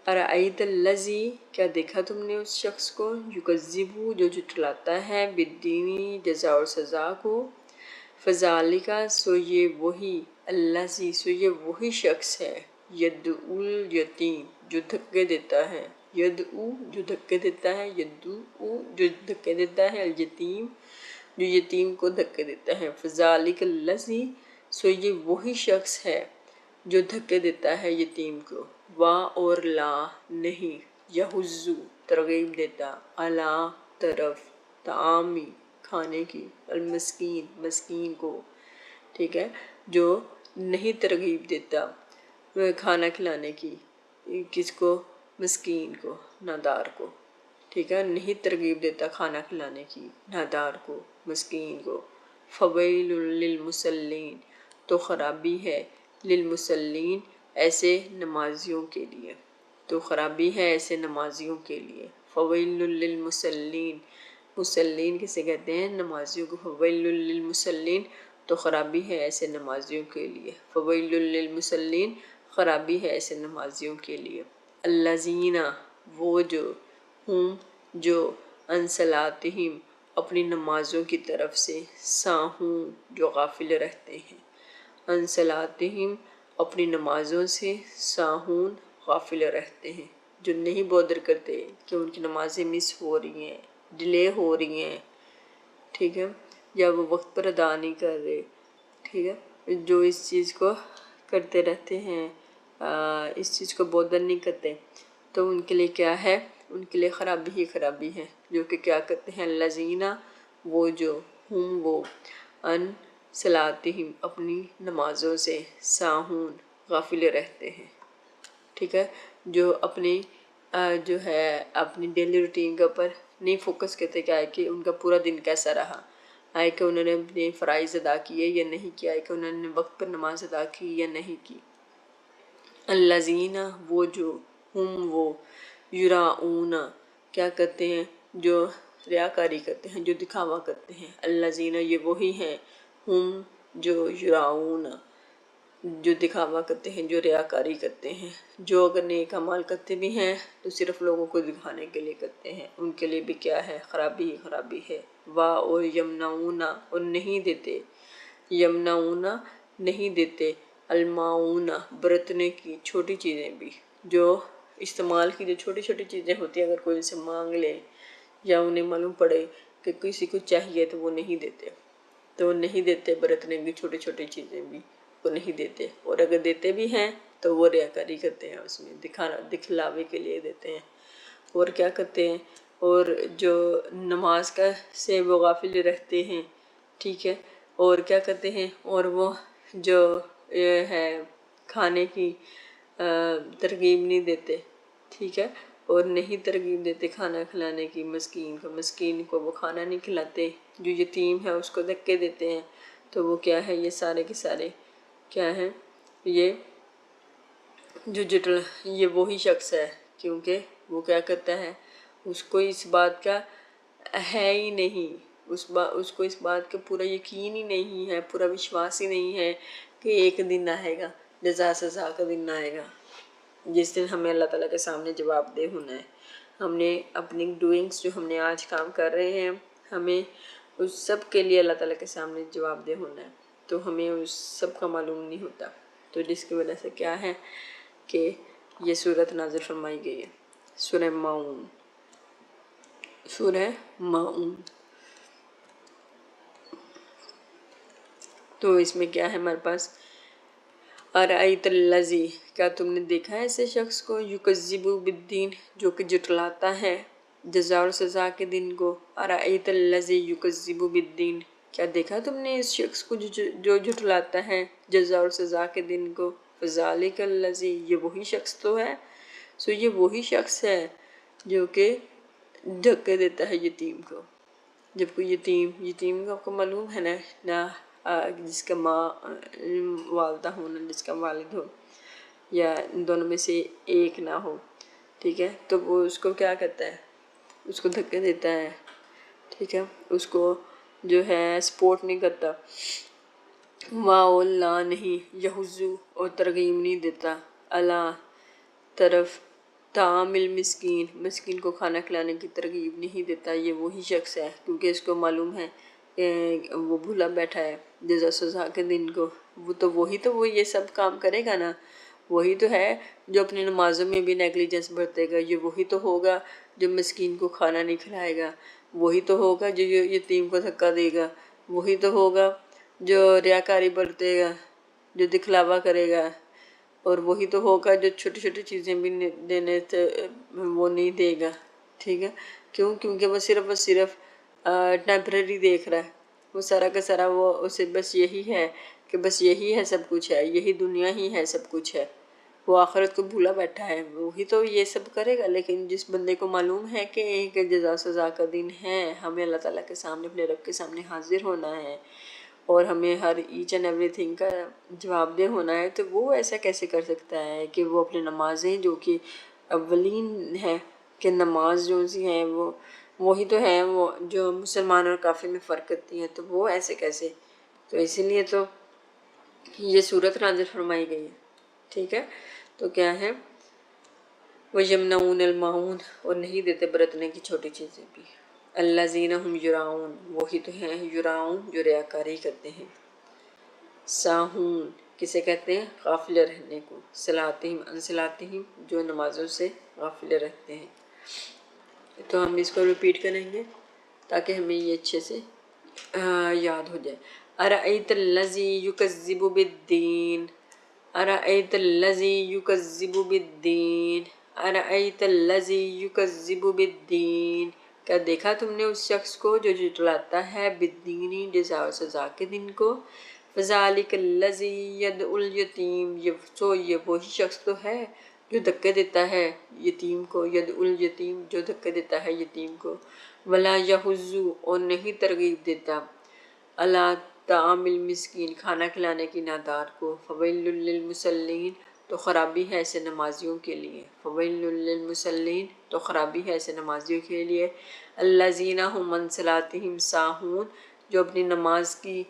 أَرَأَيْتَ الَّذِي کیا دیکھا تم نے اس شخص کو، یُکَذِّبُ جو جھٹلاتا ہے، بِالدِّینِ جزا اور سزا کو، فَذَلِکَ سو یہ وہی، الَّذِی سو یہ وہی شخص ہے، یدعو الیتیم جو دھکے دیتا ہے، یدعو جو دھکے دیتا ہے، یدعو جو دھکے دیتا ہے، الیتیم جو یتیم کو دھکے دیتا ہے، فَذَلِکَ الَّذِی سو یہ وہی شخص ہے جو دھکے دیتا ہے یتیم کو، وا اور لا نہیں، یحض ترغیب دیتا، علی طرف، طعامی کھانے کی، المسکین مسکین کو، ٹھیک ہے، جو نہیں ترغیب دیتا کھانا کھلانے کی، کس کو، مسکین کو، نادار کو، ٹھیک ہے، نہیں ترغیب دیتا کھانا کھلانے کی، نادار کو، مسکین کو، فویل للمصلین تو خرابی ہے، للمصلین ایسے نمازیوں کے لیے، تو خرابی ہے ایسے نمازیوں کے لیے، فویل للمصلین مسلین کسے کہتے ہیں، نمازیوں کو، فویل للمصلین تو خرابی ہے ایسے نمازیوں کے لیے، فویل للمصلین خرابی ہے ایسے نمازیوں کے لیے، الذین وہ جو، ہم جو، عن صلاتہم اپنی نمازوں کی طرف سے، ساہون جو غافل رہتے ہیں، عن صلاتہم اپنی نمازوں سے، ساہون غافل رہتے ہیں، جو نہیں بودر کرتے کہ ان کی نمازیں مس ہو رہی ہیں، ڈیلے ہو رہی ہیں، ٹھیک ہے، یا وہ وقت پر ادا نہیں کر رہے، ٹھیک ہے، جو اس چیز کو کرتے رہتے ہیں، اس چیز کو بودر نہیں کرتے، تو ان کے لیے کیا ہے، ان کے لیے خرابی ہی خرابی ہے، جو کہ کیا کرتے ہیں، الذین وہ جو، ہم وہ، ان صلاتہم اپنی نمازوں سے، ساہون غافل رہتے ہیں، ٹھیک ہے، جو اپنی جو ہے اپنی ڈیلی روٹین کے اوپر نہیں فوکس کرتے، کیا ہے کہ ان کا پورا دن کیسا رہا، آئے کہ انہوں نے اپنے فرائض ادا کیے یا نہیں کیا، ہے کہ انہوں نے وقت پر نماز ادا کی یا نہیں کی، الذین وہ جو، ہم وہ، یراؤون کیا کرتے ہیں، جو ریاکاری کرتے ہیں، جو دکھاوا کرتے ہیں، الذین یہ وہی ہیں، ہم جو، یراؤون جو دکھاوا کرتے ہیں، جو ریاکاری کرتے ہیں، جو اگر نیک اعمال کرتے بھی ہیں تو صرف لوگوں کو دکھانے کے لیے کرتے ہیں، ان کے لیے بھی کیا ہے؟ خرابی ہی خرابی ہے۔ اور یمنعون، اور نہیں دیتے، یمنعون نہیں دیتے، الماعون برتنے کی چھوٹی چیزیں بھی، جو استعمال کی جو چھوٹی چھوٹی چیزیں ہوتی ہیں، اگر کوئی ان سے مانگ لے یا انہیں معلوم پڑے کہ کسی کو چاہیے تو وہ نہیں دیتے، تو نہیں دیتے برتنے کی چھوٹی چھوٹی چیزیں بھی وہ نہیں دیتے، اور اگر دیتے بھی ہیں تو وہ ریاکاری کرتے ہیں، اس میں دکھلاوے کے لیے دیتے ہیں۔ اور کیا کرتے ہیں؟ اور جو نماز کا سے وہ غافل رہتے ہیں، ٹھیک ہے، اور کیا کرتے ہیں؟ اور وہ جو ہے کھانے کی ترغیب نہیں دیتے، ٹھیک ہے، اور نہیں ترغیب دیتے کھانا کھلانے کی مسکین کو وہ کھانا نہیں کھلاتے، جو یتیم ہے اس کو دھکے دیتے ہیں، تو وہ کیا ہے؟ یہ سارے کے سارے کیا ہیں؟ یہ یہ وہی شخص ہے، کیونکہ وہ کیا کرتا ہے؟ اس کو اس بات کا ہے ہی نہیں، اس کو اس بات کا پورا یقین ہی نہیں ہے، پورا وشواس ہی نہیں ہے کہ ایک دن آئے گا، جزا سزا کا دن آئے گا، جس دن ہمیں اللہ تعالیٰ کے سامنے جواب دہ ہونا ہے۔ ہم نے اپنی ڈوئنگس جو ہم نے آج کام کر رہے ہیں، ہمیں اس سب کے لیے اللہ تعالیٰ کے سامنے جواب دہ ہونا ہے، تو ہمیں اس سب کا معلوم نہیں ہوتا، تو جس کی وجہ سے کیا ہے کہ یہ صورت نازل فرمائی گئی ہے، سورہ ماؤن، سورہ ماؤن۔ تو اس میں کیا ہے ہمارے پاس؟ ارأیت الذی، کیا تم نے دیکھا ہے ایسے شخص کو، یکذب بالدین، جو کہ جھٹلاتا ہے جزا اور سزا کے دن کو۔ ارأیت الذی یکذب بالدین، کیا دیکھا تم نے اس شخص کو جو جھٹلاتا ہے جزا اور سزا کے دن کو؟ فذلک الذی، یہ وہی شخص تو ہے، یہ وہی شخص ہے جو کہ دھکے دیتا ہے یتیم کو۔ جب کوئی یتیم کو آپ کو معلوم ہے نا، جس کا ماں والدہ ہو نا، جس کا والد ہو، یا ان دونوں میں سے ایک نہ ہو، ٹھیک ہے، تو وہ اس کو کیا کرتا ہے؟ اس کو دھکے دیتا ہے، ٹھیک ہے، اس کو جو ہے سپورٹ نہیں کرتا، اللہ نہیں، یحضو، اور ترغیب نہیں دیتا، اللہ طرف طعام المسکین، مسکین کو کھانا کھلانے کی ترغیب نہیں دیتا، یہ وہی شخص ہے، کیونکہ اس کو معلوم ہے کہ وہ بھولا بیٹھا ہے جزا سزا کے دن کو، وہ یہ سب کام کرے گا نا، وہی تو ہے جو اپنی نمازوں میں بھی نیگلیجنس برتے گا، یہ وہی تو ہوگا جو مسکین کو کھانا نہیں کھلائے گا، وہی تو ہوگا جو یتیم کو دھکا دے گا، وہی تو ہوگا جو ریاکاری برتے گا، جو دکھلاوا کرے گا، اور وہی تو ہوگا جو چھوٹی چھوٹی چیزیں بھی دینے سے وہ نہیں دے گا، ٹھیک ہے، کیونکہ وہ صرف ٹیمپرری دیکھ رہا ہے، وہ سارا کا سارا وہ اسے بس یہی ہے کہ بس یہی ہے سب کچھ ہے، یہی دنیا ہی ہے سب کچھ ہے، وہ آخرت کو بھولا بیٹھا ہے، وہی تو یہ سب کرے گا۔ لیکن جس بندے کو معلوم ہے کہ ایک جزا سزا کا دن ہے، ہمیں اللہ تعالیٰ کے سامنے، اپنے رب کے سامنے حاضر ہونا ہے، اور ہمیں ہر ایچ اینڈ ایوری تھنگ کا جواب دہ ہونا ہے، تو وہ ایسا کیسے کر سکتا ہے کہ وہ اپنی نمازیں جو کہ اولین ہے کہ نماز جو سی ہیں وہی تو ہے وہ جو مسلمان اور کافر میں فرق کرتی ہیں، تو وہ ایسے کیسے؟ تو اسی لیے تو یہ صورت نازل فرمائی گئی ہے، ٹھیک ہے، تو کیا ہے؟ وَيَمْنَعُونَ الْمَاعُونَ، اور نہیں دیتے برتنے کی چھوٹی چیزیں بھی۔ الَّذِينَ هُمْ يُرَاءُونَ، وہی تو ہیں یراؤن جو ریاکاری کرتے ہیں۔ ساہون، کسے کہتے ہیں؟ غافل رہنے کو، صلاتہم عن صلاتہم، جو نمازوں سے غافل رہتے ہیں۔ تو ہم اس کو ریپیٹ کریں گے تاکہ ہمیں یہ اچھے سے یاد ہو جائے۔ ارأیت الذی یکذب بالدین، ارأیت الذی یکذب بالدین، ارأیت الذی یکذب بالدین، کیا دیکھا تم نے اس شخص کو جو جھٹلاتا ہے بالدین، جزا و سزا کے دن کو؟ فذلک الذی یدعو الیتیم، یہ وہی شخص تو ہے جو دھکے دیتا ہے یتیم کو، یدعو الیتیم، جو دھکے دیتا ہے یتیم کو، ولا یحض، اور نہیں ترغیب دیتا، علی طعام المسکین، کھانا کھلانے کی نادار کو، فویل للمصلین، تو خرابی ہے ایسے نمازیوں کے لیے، فویل للمصلین، تو خرابی ہے ایسے نمازیوں کے لیے، الذین هم عن صلاتہم ساہون، جو اپنی نماز کی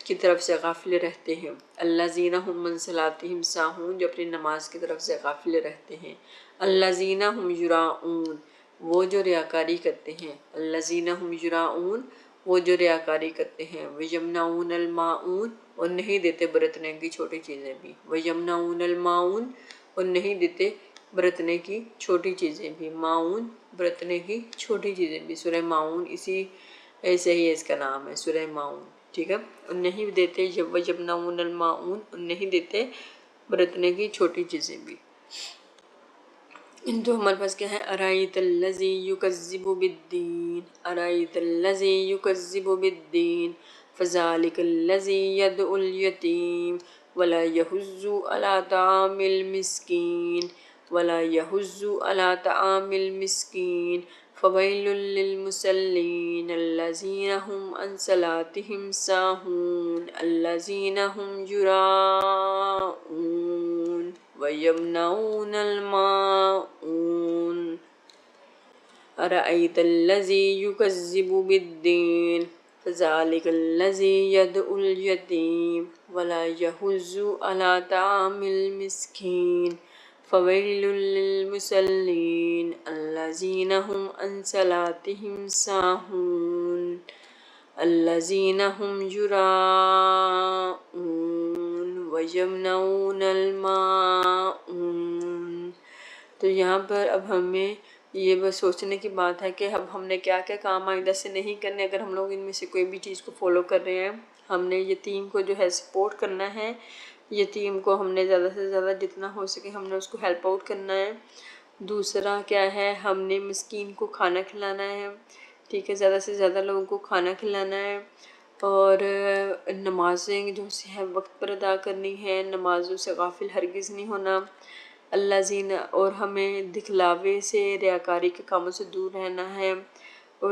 کی طرف سے غافل رہتے ہیں، الذین هم عن صلاتهم ساہون جو اپنی نماز کی طرف سے غافل رہتے ہیں، الذین هم یراؤون وہ جو ریاکاری کرتے ہیں، الذین هم یراؤون وہ جو ریاکاری کرتے ہیں، ویمنعون الماعون اور نہیں دیتے برتنے کی چھوٹی چیزیں بھی، ویمنعون الماعون اور نہیں دیتے برتنے کی چھوٹی چیزیں بھی، معاون برتنے کی چھوٹی چیزیں بھی، سورہ معاون اسی ایسے ہی اس کا نام ہے سورہ معاون، ٹھیک ہے، اور نہیں دیتے ویمنعون الماعون اور نہیں دیتے برتنے کی چھوٹی چیزیں بھی۔ تو ہمارے پاس کیا ہے، ارائیت الذی یکذب بالدین، ارائیت الذی یکذب بالدین فذلک الذی یدعو الیتیم ولا یحض علی طعام المسکین ولا یحض علی طعام المسکین فویل للمصلین الذین هم عن صلاتهم ساہون الذین هم یراؤون ویمنعون الماعون ارأیت الذی یکذب بالدین فذلک الذی یدعو الیتیم ولا یحض علی طعام المسکین فویل للمصلین الذین هم عن صلاتهم ساہون الذین هم یراؤون ویمنعون الماعون۔ تو یہاں پر اب ہمیں یہ بس سوچنے کی بات ہے کہ اب ہم نے کیا کیا کام آئندہ سے نہیں کرنے، اگر ہم لوگ ان میں سے کوئی بھی چیز کو فالو کر رہے ہیں۔ ہم نے یتیم کو جو ہے سپورٹ کرنا ہے، یتیم کو ہم نے زیادہ سے زیادہ جتنا ہو سکے ہم نے اس کو ہیلپ آؤٹ کرنا ہے۔ دوسرا کیا ہے، ہم نے مسکین کو کھانا کھلانا ہے، ٹھیک ہے، زیادہ سے زیادہ لوگوں کو کھانا کھلانا ہے، اور نمازیں جو ہے وقت پر ادا کرنی ہے، نمازوں سے غافل ہرگز نہیں ہونا، الذین اور ہمیں دکھلاوے سے ریاکاری کے کاموں سے دور رہنا ہے، اور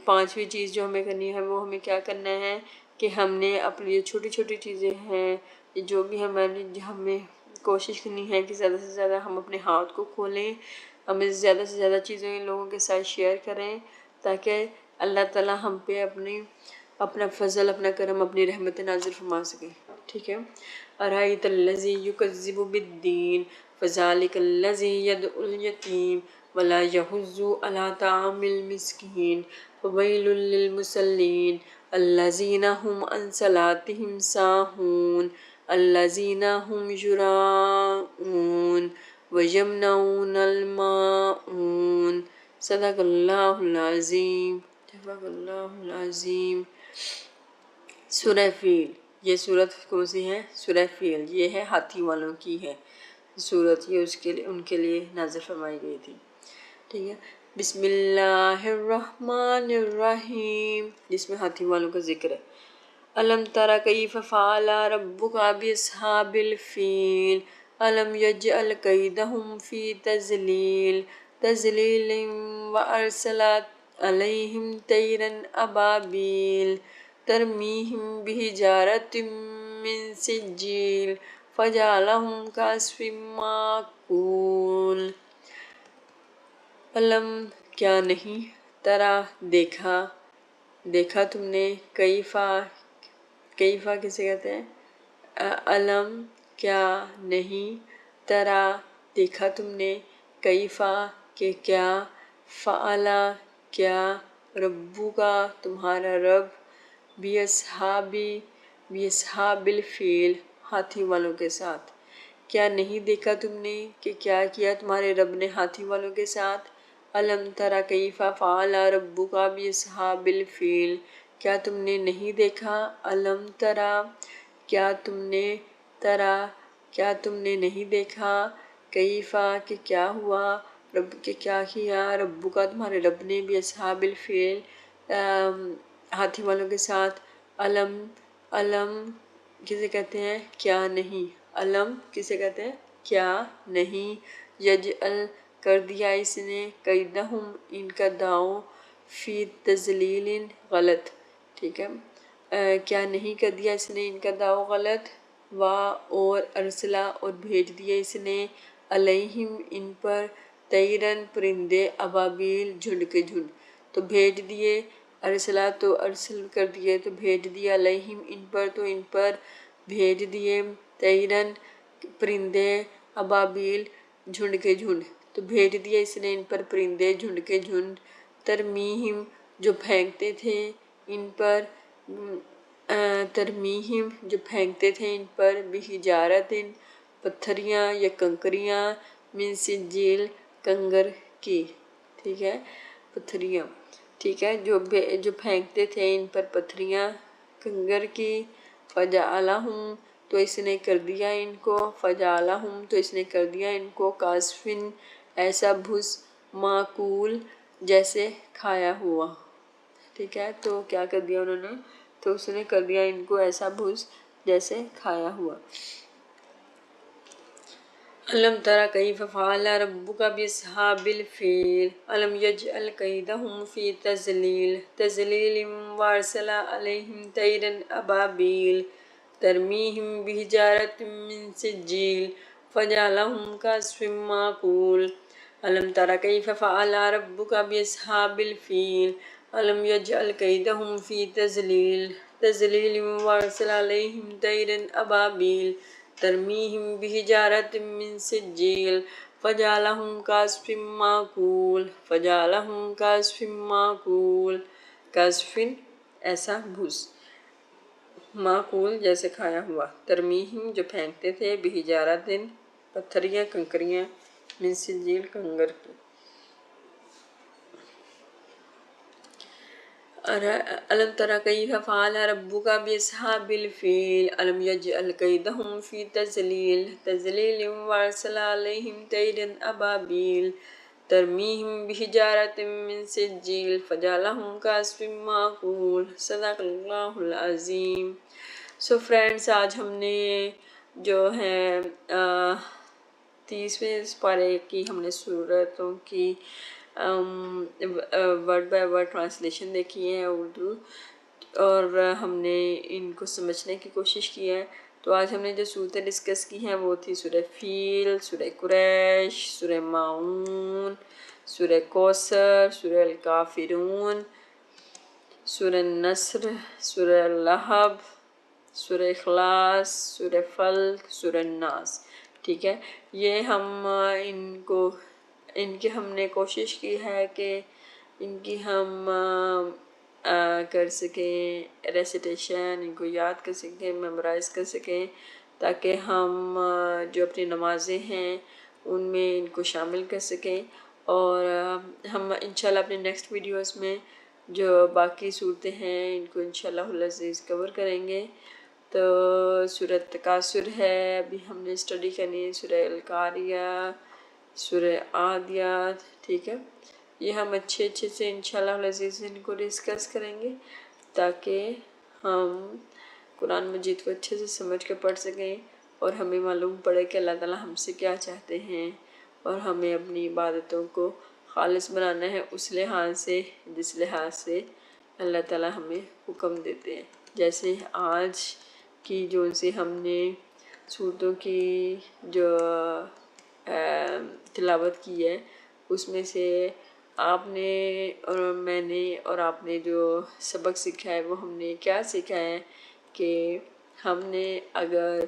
پانچویں چیز جو ہمیں کرنی ہے وہ ہمیں کیا کرنا ہے کہ ہم نے اپنی یہ چھوٹی چھوٹی چیزیں ہیں جو بھی ہمیں کوشش کرنی ہے کہ زیادہ سے زیادہ ہم اپنے ہاتھ کو کھولیں، ہمیں زیادہ سے زیادہ چیزیں لوگوں کے ساتھ شیئر کریں تاکہ اللہ تعالیٰ ہم پہ اپنا فضل، اپنا کرم، اپنی رحمت نازل فرما سکے، ٹھیک ہے۔ ارائیت الذی یکذب بالدین فذلک الذی یدعو الیتیم ولا یحض علی طعام المسکین فویل للمصلین الذین هم عن صلاتهم ساہون الذین هم یراؤون ویمنعون الماعون۔ صدق اللہ العظیم، صدق اللہ العظیم۔ سورہ فیل، یہ سورت کون سی ہے؟ سورہ فیل، یہ ہے ہاتھی والوں کی ہے سورت، یہ ان کے لیے نازل فرمائی گئی تھی، ٹھیک ہے۔ بسم اللہ الرحمن الرحیم، جس میں ہاتھی والوں کا ذکر ہے۔ الم تر کیف فعل ربک باصحاب الفیل الم یجعل کیدہم فی تضلیل تضلیل وارسل علیہم طیرا ابابیل ترمیہم بحجارۃ من سجیل فجعلہم کعصف مأکول۔ علم کیا نہیں، ترا دیکھا تم نے، کیفا کسے کہتے ہیں؟ علم کیا نہیں، ترا دیکھا تم نے، کیفا کہ کیا، فعلا کیا، ربو کا تمہارا رب، باصحاب الفیل ہاتھی والوں کے ساتھ، کیا نہیں دیکھا تم نے کہ کیا کیا تمہارے رب نے ہاتھی والوں کے ساتھ؟ الم ترا کیف فعل ربک باصحاب الفیل، کیا تم نے نہیں دیکھا، الم ترا کیا تم نے نہیں دیکھا، کیفا کہ کیا ہوا، رب کے کیا کیا، ربو کا تمہارے رب نے، باصحاب الفیل ہاتھی والوں کے ساتھ۔ علم کسے کہتے ہیں؟ کیا نہیں، علم کسے کہتے ہیں؟ کیا نہیں، یجعل کر دیا اس نے، کیدہم ان کا داؤ، فی تضلیل غلط، ٹھیک ہے، کیا نہیں کر دیا اس نے ان کا داؤ غلط، اور ارسلا اور بھیج دیا اس نے، علیہم ان پر، طیرن پرندے، ابابیل جھنڈ کے جھنڈ، تو بھیج دیے ارسلا تو ارسل کر دیے تو بھیج دیا، علیہم ان پر تو ان پر بھیج دیے، طیرن پرندے، ابابیل جھنڈ کے جھنڈ، تو بھیج دیا اس نے ان پر پرندے جھنڈ کے جھنڈ، ترمیہم جو پھینکتے تھے ان پر، ترمیہم جو پھینکتے تھے ان پر، بحجارتن پتھریاں یا کنکریاں، من سجیل کنگر کی، ٹھیک ہے، پتھریاں، ٹھیک ہے، جو پھینکتے تھے ان پر پتھریاں کنگر کی، فجعلہم تو اس نے کر دیا ان کو، فجعلہم تو اس نے کر دیا ان کو، کاسفن ایسا بھس، معقول جیسے کھایا ہوا، ٹھیک ہے، تو کیا کر دیا انہوں نے، تو اس نے کر دیا ان کو ایسا بھس جیسے کھایا ہوا۔ علم ترى كيف فعل ربك بأصحاب الفيل ألم يجعل كيدهم في تضليل وأرسل عليهم طيرا أبابيل ترميهم بحجارة من سجيل فجعلهم كعصف مأكول ألم ترى كيف فعل ربك بأصحاب الفيل ألم يجعل كيدهم في تضليل وأرسل عليهم طيرا أبابيل ترميهم بحجارة من سجيل فجعلهم كعصف مأكول كعصف ایسا بھس، معقول جیسے کھایا ہوا، ترمیہم جو پھینکتے تھے، بحجارتن پتھریاں کنکریاں، من سجیل کنگر کی۔ ألم ترى كيف فعل ربك بأصحاب الفيل ألم يجعل كيدهم في تضليل وأرسل عليهم طيرا أبابيل ترميهم بحجارة من سجيل فجعلهم كعصف مأكول صدق اللہ العظیم۔ سو فرینڈس، آج ہم نے جو ہے 30ویں پارے کی ہم نے صورتوں کی ورڈ بائی ورڈ ٹرانسلیشن دیکھی ہے اردو، اور ہم نے ان کو سمجھنے کی کوشش کی ہے۔ تو آج ہم نے جو صورتیں ڈسکس کی ہیں وہ تھی سورہ فیل، سورہ قریش، سورہ ماعون، سورہ کوثر، سورہ الکافرون، سورہ نصر، سورہ لہب، سورہ اخلاص، سورہ فلق، سورہ ناس، ٹھیک ہے۔ یہ ان کی ہم نے کوشش کی ہے کہ ان کی ہم کر سکیں ریسیٹیشن، ان کو یاد کر سکیں، میمورائز کر سکیں، تاکہ ہم جو اپنی نمازیں ہیں ان میں ان کو شامل کر سکیں، اور ہم انشاءاللہ اپنے نیکسٹ ویڈیوز میں جو باقی صورتیں ہیں ان کو انشاءاللہ العزیز کور کریں گے۔ تو سورہ تکاثر ہے، ابھی ہم نے اسٹڈی کرنی ہے، سورہ القاریہ، سورہ عادیات، ٹھیک ہے۔ یہ ہم اچھے سے انشاءاللہ العزیز ان کو ڈسکس کریں گے، تاکہ ہم قرآن مجید کو اچھے سے سمجھ کے پڑھ سکیں، اور ہمیں معلوم پڑے کہ اللہ تعالیٰ ہم سے کیا چاہتے ہیں، اور ہمیں اپنی عبادتوں کو خالص بنانا ہے اس لحاظ سے جس لحاظ سے اللہ تعالیٰ ہمیں حکم دیتے ہیں۔ جیسے آج کی جو سے ہم نے صورتوں کی جو تلاوت کی ہے، اس میں سے آپ نے اور میں نے اور آپ نے جو سبق سیکھا ہے وہ ہم نے کیا سیکھا ہے کہ ہم نے اگر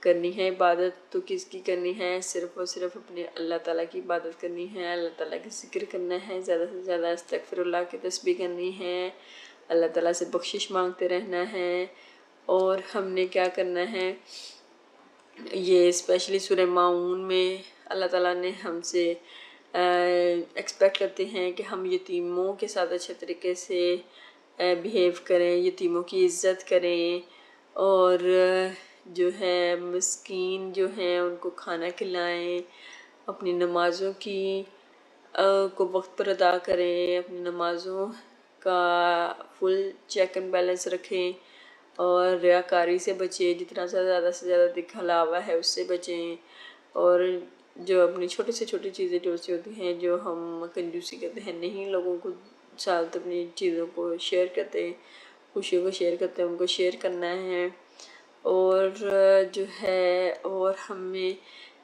کرنی ہے عبادت تو کس کی کرنی ہے، صرف اور صرف اپنے اللہ تعالیٰ کی عبادت کرنی ہے، اللہ تعالیٰ کا ذکر کرنا ہے، زیادہ سے زیادہ استغفر اللہ کی تسبیح کرنی ہے، اللہ تعالیٰ سے بخشش مانگتے رہنا ہے، اور ہم نے کیا کرنا ہے، یہ اسپیشلی سورہ ماعون میں اللہ تعالیٰ نے ہم سے ایکسپیکٹ کرتے ہیں کہ ہم یتیموں کے ساتھ اچھے طریقے سے بیہیو کریں، یتیموں کی عزت کریں، اور جو ہے مسکین جو ہیں ان کو کھانا کھلائیں، اپنی نمازوں کو وقت پر ادا کریں، اپنی نمازوں کا فل چیک اینڈ بیلنس رکھیں، اور ریاکاری سے بچیں، جتنا زیادہ سے زیادہ دکھلاوا ہے اس سے بچیں، اور جو اپنی چھوٹی سے چھوٹی چیزیں جو سی ہوتی ہیں جو ہم کنجوسی کرتے ہیں، نہیں لوگوں کو ساتھ اپنی چیزوں کو شیئر کرتے ہیں، خوشیوں کو شیئر کرتے ہیں، ان کو شیئر کرنا ہے، اور جو ہے اور ہمیں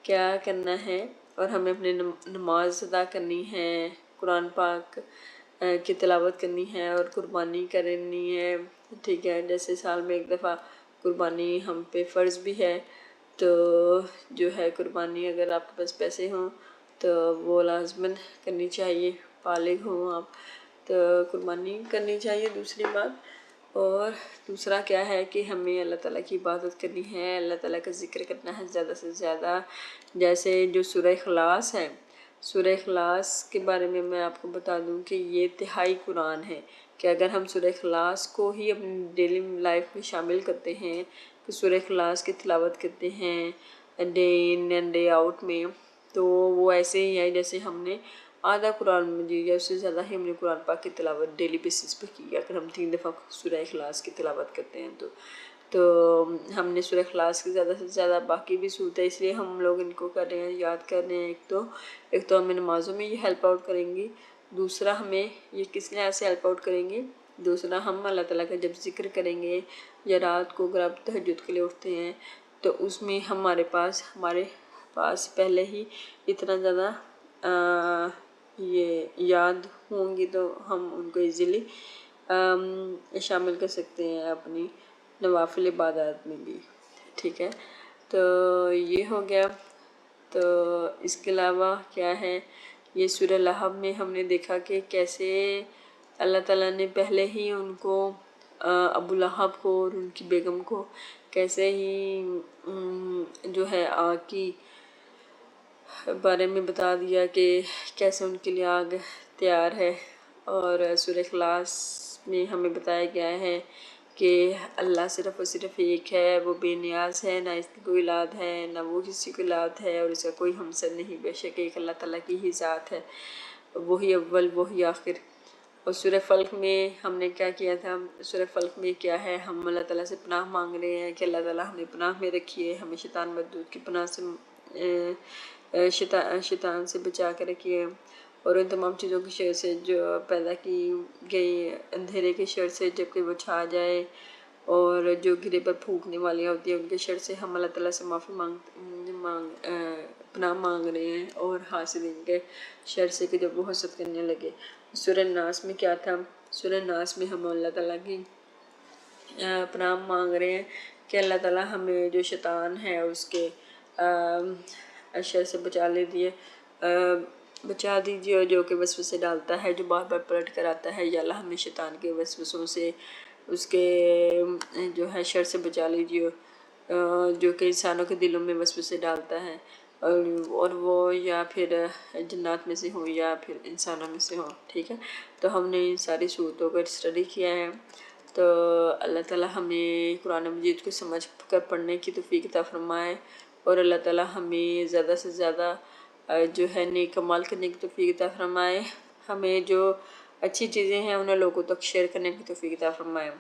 کیا کرنا ہے، اور ہمیں اپنی نماز ادا کرنی ہے، قرآن پاک کی تلاوت کرنی ہے اور قربانی کرنی ہے، ٹھیک ہے. جیسے سال میں ایک دفعہ قربانی ہم پہ فرض بھی ہے، تو جو ہے قربانی اگر آپ کے پاس پیسے ہوں تو وہ لازماً کرنی چاہیے، بالغ ہوں آپ تو قربانی کرنی چاہیے. دوسری بات، اور دوسرا کیا ہے کہ ہمیں اللہ تعالیٰ کی عبادت کرنی ہے، اللہ تعالیٰ کا ذکر کرنا ہے زیادہ سے زیادہ. جیسے جو سورہ اخلاص ہے، سورہ اخلاص کے بارے میں آپ کو بتا دوں کہ یہ تہائی قرآن ہے، کہ اگر ہم سورہ اخلاص کو ہی اپنی ڈیلی لائف میں شامل کرتے ہیں، کہ سورہ اخلاص کی تلاوت کرتے ہیں day in and day out میں، تو وہ ایسے ہی ہے جیسے ہم نے آدھا قرآن مجید یا اس سے زیادہ ہی ہم نے قرآن پاک کی تلاوت ڈیلی بیسس پہ کی. اگر ہم 3 دفعہ سورہ اخلاص کی تلاوت کرتے ہیں تو ہم نے سورہ اخلاص کی زیادہ سے زیادہ باقی بھی صورتیں اس لیے ہم لوگ ان کو کر رہے ہیں، یاد کر رہے ہیں. ایک تو ہمیں نمازوں میں یہ ہیلپ آؤٹ کریں گی، دوسرا ہمیں یہ کس لحاظ سے ہیلپ آؤٹ کریں گے، دوسرا ہم اللہ تعالیٰ کا جب ذکر کریں گے یا رات کو اگر آپ تہجد کے لیے اٹھتے ہیں تو اس میں ہمارے پاس پہلے ہی اتنا زیادہ یہ یاد ہوں گی تو ہم ان کو ایزیلی شامل کر سکتے ہیں اپنی نوافل عبادات میں بھی، ٹھیک ہے. تو یہ ہو گیا. تو اس کے علاوہ کیا ہے، یہ سورہ لہب میں ہم نے دیکھا کہ کیسے اللہ تعالیٰ نے پہلے ہی ان کو ابو لہب کو اور ان کی بیگم کو کیسے ہی جو ہے آگ کی بارے میں بتا دیا کہ کیسے ان کے لیے آگ تیار ہے. اور سورہ اخلاص میں ہمیں بتایا گیا ہے کہ اللہ صرف اور صرف ایک ہے، وہ بے نیاز ہے، نہ اس کی کوئی اولاد ہے نہ وہ کسی کی اولاد ہے، اور اس کا کوئی ہمسر نہیں، بے شک ایک اللہ تعالیٰ کی ہی ذات ہے، وہی اول وہی آخر. اور سورہ فلق میں ہم نے کیا کیا تھا، سورہ فلق میں کیا ہے، ہم اللہ تعالیٰ سے پناہ مانگ رہے ہیں کہ اللہ تعالیٰ ہمیں پناہ میں رکھیے، ہمیں شیطان مردود کی پناہ سے شیطان سے بچا کے رکھیے، اور ان تمام چیزوں کی شر سے جو پیدا کی گئی اندھیرے کی شر سے جب کہ وہ چھا جائے، اور جو گرے پر پھونکنے والی ہوتی ہیں ان کے شر سے ہم اللہ تعالیٰ سے پناہ مانگ رہے ہیں، اور حاسدین کے شر سے کہ جب وہ حسد کرنے لگے. سورہ ناس میں کیا تھا، سورہ ناس میں ہم اللہ تعالیٰ کی پناہ مانگ رہے ہیں کہ اللہ تعالیٰ ہمیں جو شیطان ہے اس کے شر سے بچا دیجیے، اور جو کہ وسوسے ڈالتا ہے، جو بار بار پلٹ کر آتا ہے، یا اللہ ہمیں شیطان کے وسوسوں سے اس کے جو ہے شر سے بچا لیجیے، جو کہ انسانوں کے دلوں میں وسوسے ڈالتا ہے، اور وہ یا پھر جنات میں سے ہوں یا پھر انسانوں میں سے ہوں، ٹھیک ہے. تو ہم نے ان ساری صورتوں کا اسٹڈی کیا ہے. تو اللہ تعالیٰ ہمیں قرآن مجید کو سمجھ کر پڑھنے کی توفیق عطا فرمائے، اور اللہ تعالیٰ ہمیں زیادہ سے زیادہ جو ہے نیک عمل کرنے کی توفیق عطا فرمائے، ہمیں جو اچھی چیزیں ہیں انہیں لوگوں تک شیئر کرنے کی توفیق عطا فرمائے.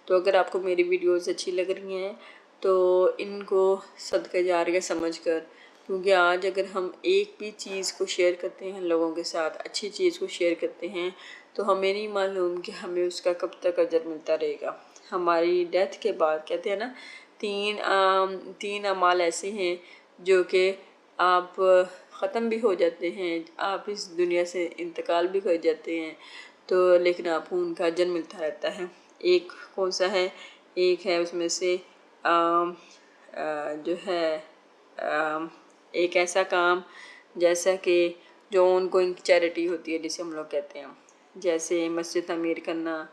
تو اگر آپ کو میری ویڈیوز اچھی لگ رہی ہیں تو ان کو صدقہ جاریہ سمجھ کر، کیونکہ آج اگر ہم ایک بھی چیز کو شیئر کرتے ہیں لوگوں کے ساتھ، اچھی چیز کو شیئر کرتے ہیں، تو ہمیں نہیں معلوم کہ ہمیں اس کا کب تک اجر ملتا رہے گا. ہماری ڈیتھ کے بعد کہتے ہیں نا، تین اعمال ایسے ہیں جو کہ آپ ختم بھی ہو جاتے ہیں، آپ اس دنیا سے انتقال بھی کر جاتے ہیں، تو لیکن آپ کو ان کا اجر ملتا رہتا ہے. ایک کون سا ہے، ایک ہے اس میں سے جو ہے ایک ایسا کام جیسا کہ جو ان کو چیریٹی ہوتی ہے جسے ہم لوگ کہتے ہیں، جیسے مسجد تعمیر کرنا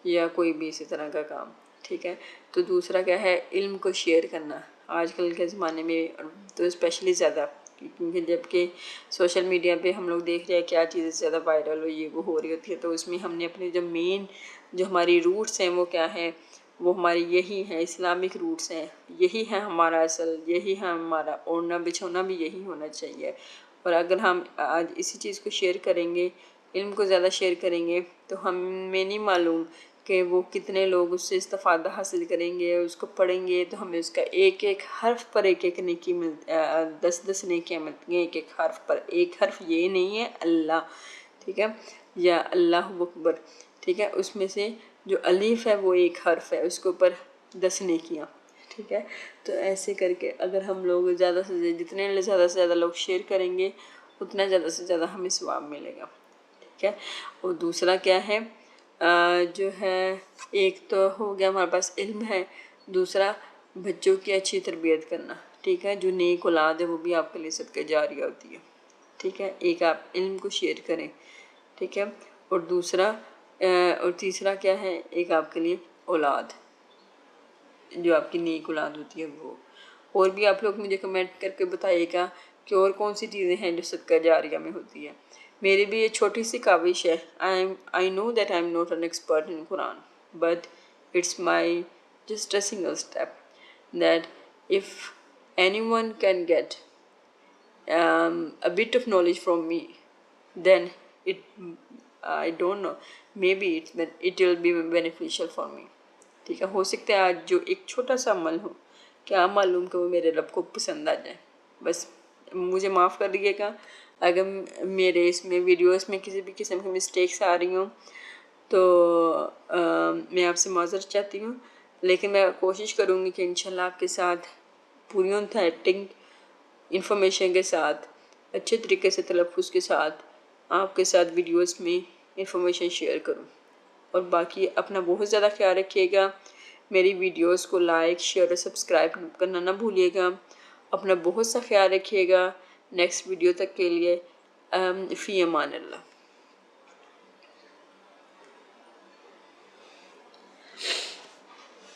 یا کوئی بھی اسی طرح کا کام، ٹھیک ہے. تو دوسرا کیا ہے، علم کو شیئر کرنا. آج کل کے زمانے میں تو اسپیشلی زیادہ، کیونکہ جب کہ سوشل میڈیا پہ ہم لوگ دیکھ رہے ہیں کیا چیزیں زیادہ وائرل ہو رہی ہوتی ہے، تو اس میں ہم نے اپنے جو ہماری روٹس ہیں وہ کیا ہیں، وہ ہماری یہی ہیں، اسلامک روٹس ہیں، یہی ہے ہمارا اصل، یہی ہے ہمارا اوڑھنا بچھونا بھی یہی ہونا چاہیے. اور اگر ہم آج اسی چیز کو شیئر کریں گے، علم کو زیادہ شیئر کریں گے، تو ہمیں نہیں معلوم کہ وہ کتنے لوگ اس سے استفادہ حاصل کریں گے، اس کو پڑھیں گے تو ہمیں اس کا ایک ایک حرف پر ایک نیکی 10 نیکیاں ملتی ہیں. ایک حرف پر، ایک حرف یہ نہیں ہے اللہ، ٹھیک ہے، یا اللہ اکبر، ٹھیک ہے، اس میں سے جو الف ہے وہ ایک حرف ہے، اس کے اوپر 10 نیکیاں، ٹھیک ہے. تو ایسے کر کے اگر ہم لوگ جتنے زیادہ سے زیادہ لوگ شیئر کریں گے اتنا زیادہ سے زیادہ ہمیں ثواب ملے گا. ٹھیک ہے. اور دوسرا کیا ہے جو ہے ایک تو ہو گیا ہمارے پاس علم ہے, دوسرا بچوں کی اچھی تربیت کرنا, ٹھیک ہے, جو نیک اولاد ہے وہ بھی آپ کے لیے صدقہ جاریہ ہوتی ہے, ٹھیک ہے. ایک آپ علم کو شیئر کریں, ٹھیک ہے, اور دوسرا اور تیسرا کیا ہے, ایک آپ کے لیے اولاد, جو آپ کی نیک اولاد ہوتی ہے وہ. اور بھی آپ لوگ مجھے کمنٹ کر کے بتائیے گا کہ اور کون سی چیزیں ہیں جو صدقہ جاریہ میں ہوتی ہے. میری بھی یہ چھوٹی سی کاوش ہے. I know that I'm not an expert in Quran, but it's my just a single step that if anyone can get a bit of knowledge from me, then I don't know, maybe it will be beneficial for me. ٹھیک ہے, ہو سکتا ہے آج جو ایک چھوٹا سا عمل ہو, کیا معلوم کہ وہ میرے رب کو پسند آ جائے. بس مجھے معاف کر دیجیے گا اگر میرے اس میں ویڈیوز میں کسی بھی قسم کی مسٹیکس آ رہی ہوں, تو میں آپ سے معذرت چاہتی ہوں. لیکن میں کوشش کروں گی کہ انشاءاللہ آپ کے ساتھ پوری اوتھینٹک انفارمیشن کے ساتھ, اچھے طریقے سے تلفظ کے ساتھ آپ کے ساتھ ویڈیوز میں انفارمیشن شیئر کروں. اور باقی اپنا بہت زیادہ خیال رکھیے گا. میری ویڈیوز کو لائک, شیئر اور سبسکرائب کرنا نہ بھولیے گا. اپنا بہت سا خیال رکھیے گا. نیکسٹ ویڈیو تک کے لیے فی امان اللہ.